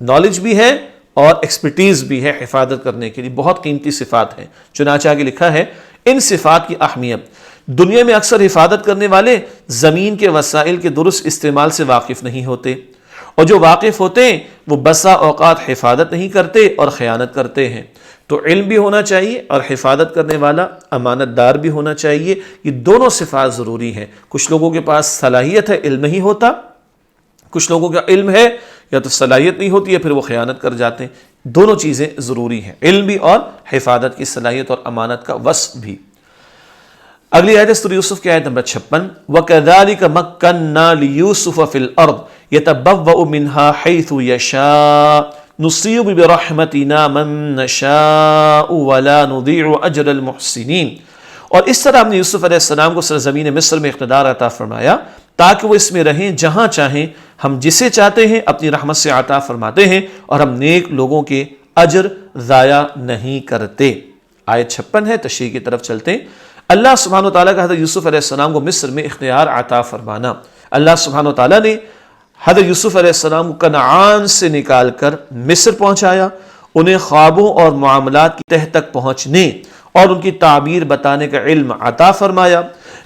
نالج بھی ہے اور ایکسپرٹیز بھی ہے حفاظت کرنے کے لیے۔ بہت قیمتی صفات ہیں۔ چنانچہ آگے لکھا ہے ان صفات کی اہمیت۔ دنیا میں اکثر حفاظت کرنے والے زمین کے وسائل کے درست استعمال سے واقف نہیں ہوتے، اور جو واقف ہوتے ہیں وہ بسا اوقات حفاظت نہیں کرتے اور خیانت کرتے ہیں۔ تو علم بھی ہونا چاہیے اور حفاظت کرنے والا امانت دار بھی ہونا چاہیے۔ یہ دونوں صفات ضروری ہیں۔ کچھ لوگوں کے پاس صلاحیت ہے، علم نہیں ہوتا، کچھ لوگوں کا علم ہے یا تو صلاحیت نہیں ہوتی ہے پھر وہ خیانت کر جاتے ہیں۔ دونوں چیزیں ضروری ہیں، علم بھی اور حفاظت کی صلاحیت اور امانت کا وصف بھی۔ اگلی آیت سورہ یوسف کی آیت نمبر 56، وَكَذَلِكَ مَكَّنَّا لِيُوسُفَ فِي الْأَرْضِ يَتَبَوَّأُ مِنْهَا حَيْثُ يَشَاءُ نُصِيبُ بِرَحْمَتِنَا مَن نَّشَاءُ وَلَا نُضِيعُ أَجْرَ الْمُحْسِنِينَ۔ اور اس طرح ہم نے یوسف علیہ السلام کو سرزمین مصر میں اقتدار عطا فرمایا تاکہ وہ اس میں رہیں جہاں چاہیں، ہم جسے چاہتے ہیں اپنی رحمت سے عطا فرماتے ہیں، اور ہم نیک لوگوں کے اجر ضائع نہیں کرتے۔ آیت 56 ہے، تشریح کی طرف چلتے ہیں۔ اللہ سبحانہ وتعالیٰ کا حضرت یوسف علیہ السلام کو مصر میں اختیار عطا فرمانا۔ اللہ سبحانہ وتعالیٰ نے حضرت یوسف علیہ السلام کو کنعان سے نکال کر مصر پہنچایا، انہیں خوابوں اور معاملات کی تہ تک پہنچنے اور ان کی تعبیر بتانے کا علم عطا فرمایا،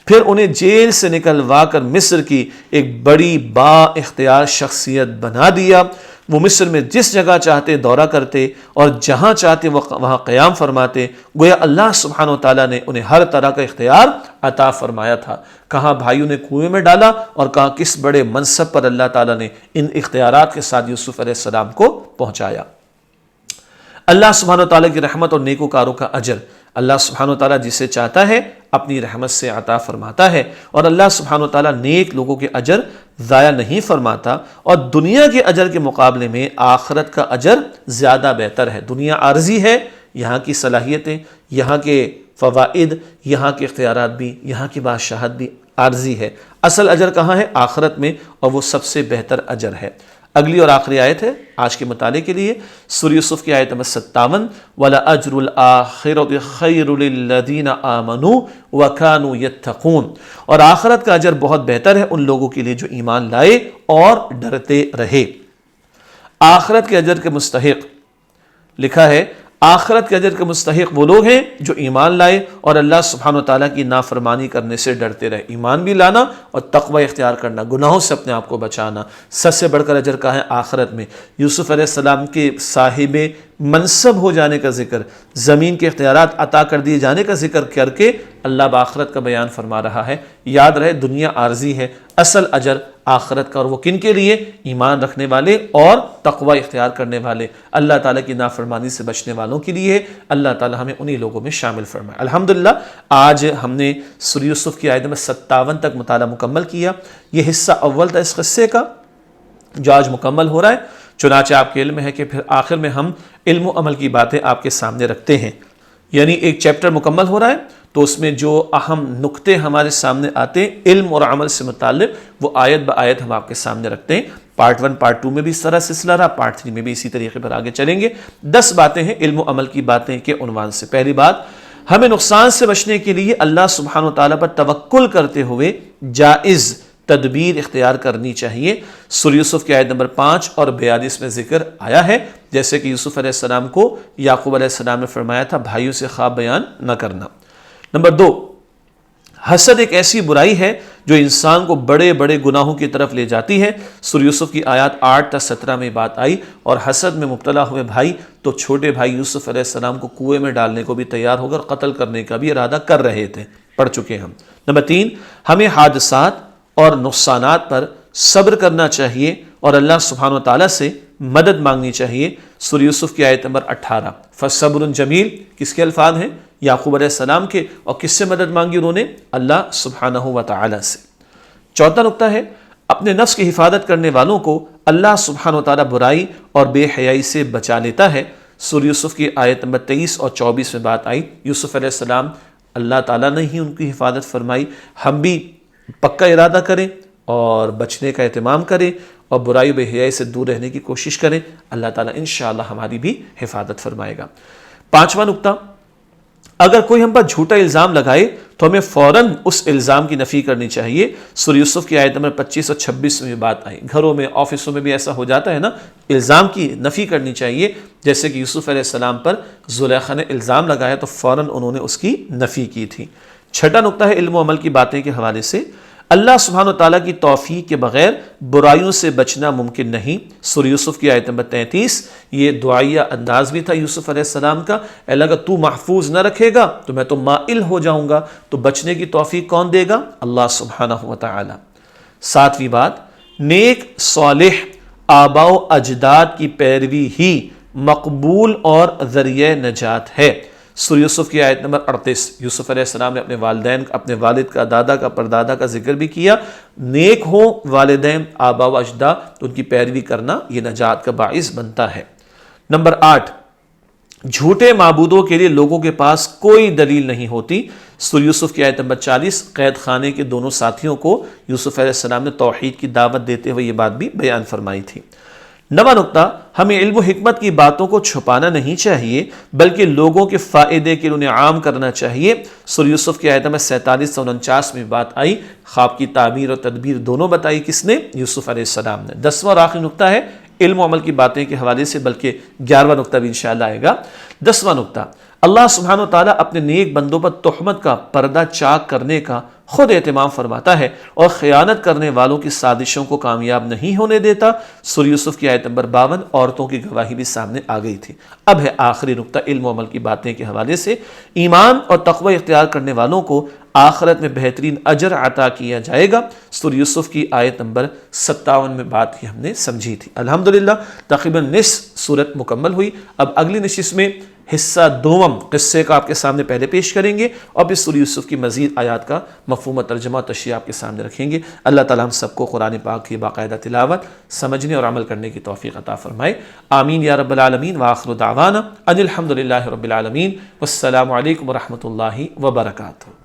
پھر انہیں جیل سے نکلوا کر مصر کی ایک بڑی با اختیار شخصیت بنا دیا۔ وہ مصر میں جس جگہ چاہتے دورہ کرتے اور جہاں چاہتے وہاں قیام فرماتے، گویا اللہ سبحانہ وتعالیٰ نے انہیں ہر طرح کا اختیار عطا فرمایا تھا۔ کہاں بھائیوں نے کنویں میں ڈالا اور کہاں کس بڑے منصب پر اللہ تعالیٰ نے ان اختیارات کے ساتھ یوسف علیہ السلام کو پہنچایا۔ اللہ سبحانہ وتعالیٰ کی رحمت اور نیکوکاروں کا اجر اللہ سبحانہ وتعالیٰ جسے چاہتا ہے اپنی رحمت سے عطا فرماتا ہے، اور اللہ سبحانہ وتعالیٰ نیک لوگوں کے اجر ضائع نہیں فرماتا، اور دنیا کے اجر کے مقابلے میں آخرت کا اجر زیادہ بہتر ہے۔ دنیا عارضی ہے، یہاں کی صلاحیتیں، یہاں کے فوائد، یہاں کے اختیارات بھی، یہاں کی بادشاہت بھی عارضی ہے۔ اصل اجر کہاں ہے؟ آخرت میں، اور وہ سب سے بہتر اجر ہے۔ اگلی اور آخری آیت ہے آج کے مطالعے کے لیے، سورہ یوسف کی آیت نمبر 57، وَلَأَجْرُ الْآخِرَةِ خَيْرٌ لِلَّذِينَ آمَنُوا وَكَانُوا يَتَّقُونَ۔ اور آخرت کا اجر بہت بہتر ہے ان لوگوں کے لیے جو ایمان لائے اور ڈرتے رہے۔ آخرت کے اجر کے مستحق لکھا ہے آخرت کے اجر کے مستحق وہ لوگ ہیں جو ایمان لائے اور اللہ سبحانہ و تعالیٰ کی نافرمانی کرنے سے ڈرتے رہے۔ ایمان بھی لانا اور تقوی اختیار کرنا، گناہوں سے اپنے آپ کو بچانا۔ سب سے بڑھ کر اجر کا ہے آخرت میں یوسف علیہ السلام کے صاحب منصب ہو جانے کا ذکر، زمین کے اختیارات عطا کر دیے جانے کا ذکر کر کے اللہ بآخرت کا بیان فرما رہا ہے۔ یاد رہے دنیا عارضی ہے، اصل اجر آخرت کا، اور وہ کن کے لیے؟ ایمان رکھنے والے اور تقوی اختیار کرنے والے، اللہ تعالیٰ کی نافرمانی سے بچنے والوں کے لیے۔ اللہ تعالیٰ ہمیں انہی لوگوں میں شامل فرمائے۔ الحمدللہ آج ہم نے سورہ یوسف کی آیت نمبر 57 تک مطالعہ مکمل کیا۔ یہ حصہ اول تھا اس قصے کا جو آج مکمل ہو رہا ہے۔ چنانچہ آپ کے علم ہے کہ پھر آخر میں ہم علم و عمل کی باتیں آپ کے سامنے رکھتے ہیں، یعنی ایک چیپٹر مکمل ہو رہا ہے تو اس میں جو اہم نقطے ہمارے سامنے آتے ہیں علم اور عمل سے متعلق، وہ آیت با آیت ہم آپ کے سامنے رکھتے ہیں۔ پارٹ 1 پارٹ 2 میں بھی اس طرح سلسلہ رہا، پارٹ 3 میں بھی اسی طریقے پر آگے چلیں گے۔ 10 باتیں ہیں علم و عمل کی باتیں کے عنوان سے۔ پہلی بات، ہمیں نقصان سے بچنے کے لیے اللہ سبحانہ و تعالیٰ پر توکل کرتے ہوئے جائز تدبیر اختیار کرنی چاہیے۔ سورہ یوسف کی آیت نمبر 5 اور 42 میں ذکر آیا ہے، جیسے کہ یوسف علیہ السلام کو یعقوب علیہ السلام نے فرمایا تھا بھائیوں سے خواب بیان نہ کرنا۔ نمبر 2، حسد ایک ایسی برائی ہے جو انسان کو بڑے بڑے گناہوں کی طرف لے جاتی ہے۔ سورہ یوسف کی آیات 8 تا 17 میں بات آئی، اور حسد میں مبتلا ہوئے بھائی تو چھوٹے بھائی یوسف علیہ السلام کو کنویں میں ڈالنے کو بھی تیار ہو کر قتل کرنے کا بھی ارادہ کر رہے تھے، پڑھ چکے ہم۔ نمبر 3، ہمیں حادثات اور نقصانات پر صبر کرنا چاہیے اور اللہ سبحانہ و تعالیٰ سے مدد مانگنی چاہیے۔ سورہ یوسف کی آیت نمبر 18، فَصَبْرٌ جمیل کس کے الفاظ ہیں؟ یعقوب علیہ السلام کے، اور کس سے مدد مانگی انہوں نے؟ اللہ سبحانہ و تعالیٰ سے۔ چوتھا نقطہ ہے، اپنے نفس کی حفاظت کرنے والوں کو اللہ سبحانہ و تعالیٰ برائی اور بے حیائی سے بچا لیتا ہے۔ سورہ یوسف کی آیت نمبر 23 اور 24 میں بات آئی، یوسف علیہ السلام اللہ تعالیٰ نے ہی ان کی حفاظت فرمائی۔ ہم بھی پکا ارادہ کریں اور بچنے کا اہتمام کریں اور برائی و بے حیائی سے دور رہنے کی کوشش کریں، اللہ تعالیٰ انشاءاللہ ہماری بھی حفاظت فرمائے گا۔ پانچواں نقطہ، اگر کوئی ہم پر جھوٹا الزام لگائے تو ہمیں فوراً اس الزام کی نفی کرنی چاہیے۔ سورہ یوسف کی آیت نمبر 25 اور 26 میں بات آئی۔ گھروں میں، آفسوں میں بھی ایسا ہو جاتا ہے نا، الزام کی نفی کرنی چاہیے، جیسے کہ یوسف علیہ السلام پر زلیخا نے الزام لگایا تو فوراً انہوں نے اس کی نفی کی تھی۔ چھٹا نقطہ ہے علم و عمل کی باتیں کے حوالے سے، اللہ سبحانہ و تعالیٰ کی توفیق کے بغیر برائیوں سے بچنا ممکن نہیں۔ سورہ یوسف کی آیت نمبر 33، یہ دعائیہ انداز بھی تھا یوسف علیہ السلام کا، اے اللہ اگر تو محفوظ نہ رکھے گا تو میں تو مائل ہو جاؤں گا، تو بچنے کی توفیق کون دے گا؟ اللہ سبحانہ و تعالیٰ۔ ساتویں بات، نیک صالح آباء و اجداد کی پیروی ہی مقبول اور ذریعہ نجات ہے۔ سورہ یوسف کی آیت نمبر 38، یوسف علیہ السلام نے اپنے والدین، اپنے والد کا، دادا کا، پردادا کا ذکر بھی کیا۔ نیک ہوں والدین، آباء و اجداد، تو ان کی پیروی کرنا یہ نجات کا باعث بنتا ہے۔ نمبر 8، جھوٹے معبودوں کے لیے لوگوں کے پاس کوئی دلیل نہیں ہوتی۔ سورہ یوسف کی آیت نمبر 40، قید خانے کے دونوں ساتھیوں کو یوسف علیہ السلام نے توحید کی دعوت دیتے ہوئے یہ بات بھی بیان فرمائی تھی۔ نواں نقطہ، ہمیں علم و حکمت کی باتوں کو چھپانا نہیں چاہیے بلکہ لوگوں کے فائدے کے لیے انہیں عام کرنا چاہیے۔ سورہ یوسف کی آیت نمبر 47 سے 49 میں بات آئی، خواب کی تعبیر اور تدبیر دونوں بتائی کس نے؟ یوسف علیہ السلام نے۔ 10واں اور آخری نقطہ ہے علم و عمل کی باتیں کے حوالے سے، بلکہ 11واں نقطہ بھی انشاءاللہ آئے گا۔ 10واں نقطہ، اللہ سبحانہ و تعالیٰ اپنے نیک بندوں پر تہمت کا پردہ چاک کرنے کا خود اہتمام فرماتا ہے اور خیانت کرنے والوں کی سازشوں کو کامیاب نہیں ہونے دیتا۔ سورہ یوسف کی آیت نمبر 52، عورتوں کی گواہی بھی سامنے آ گئی تھی۔ اب ہے آخری نقطہ علم و عمل کی باتیں کے حوالے سے، ایمان اور تقوی اختیار کرنے والوں کو آخرت میں بہترین اجر عطا کیا جائے گا۔ سورہ یوسف کی آیت نمبر 57 میں بات ہم نے سمجھی تھی۔ الحمدللہ تقریباً نصف صورت مکمل ہوئی۔ اب اگلی نشست میں حصہ دوم قصے کا آپ کے سامنے پہلے پیش کریں گے اور پھر سورہ یوسف کی مزید آیات کا مفہوم و ترجمہ و تشریح آپ کے سامنے رکھیں گے۔ اللہ تعالیٰ ہم سب کو قرآن پاک کی باقاعدہ تلاوت، سمجھنے اور عمل کرنے کی توفیق عطا فرمائے، آمین یا رب العالمین۔ وآخر دعوانا ان الحمدللہ رب العالمین، والسلام علیکم ورحمۃ اللہ وبرکاتہ۔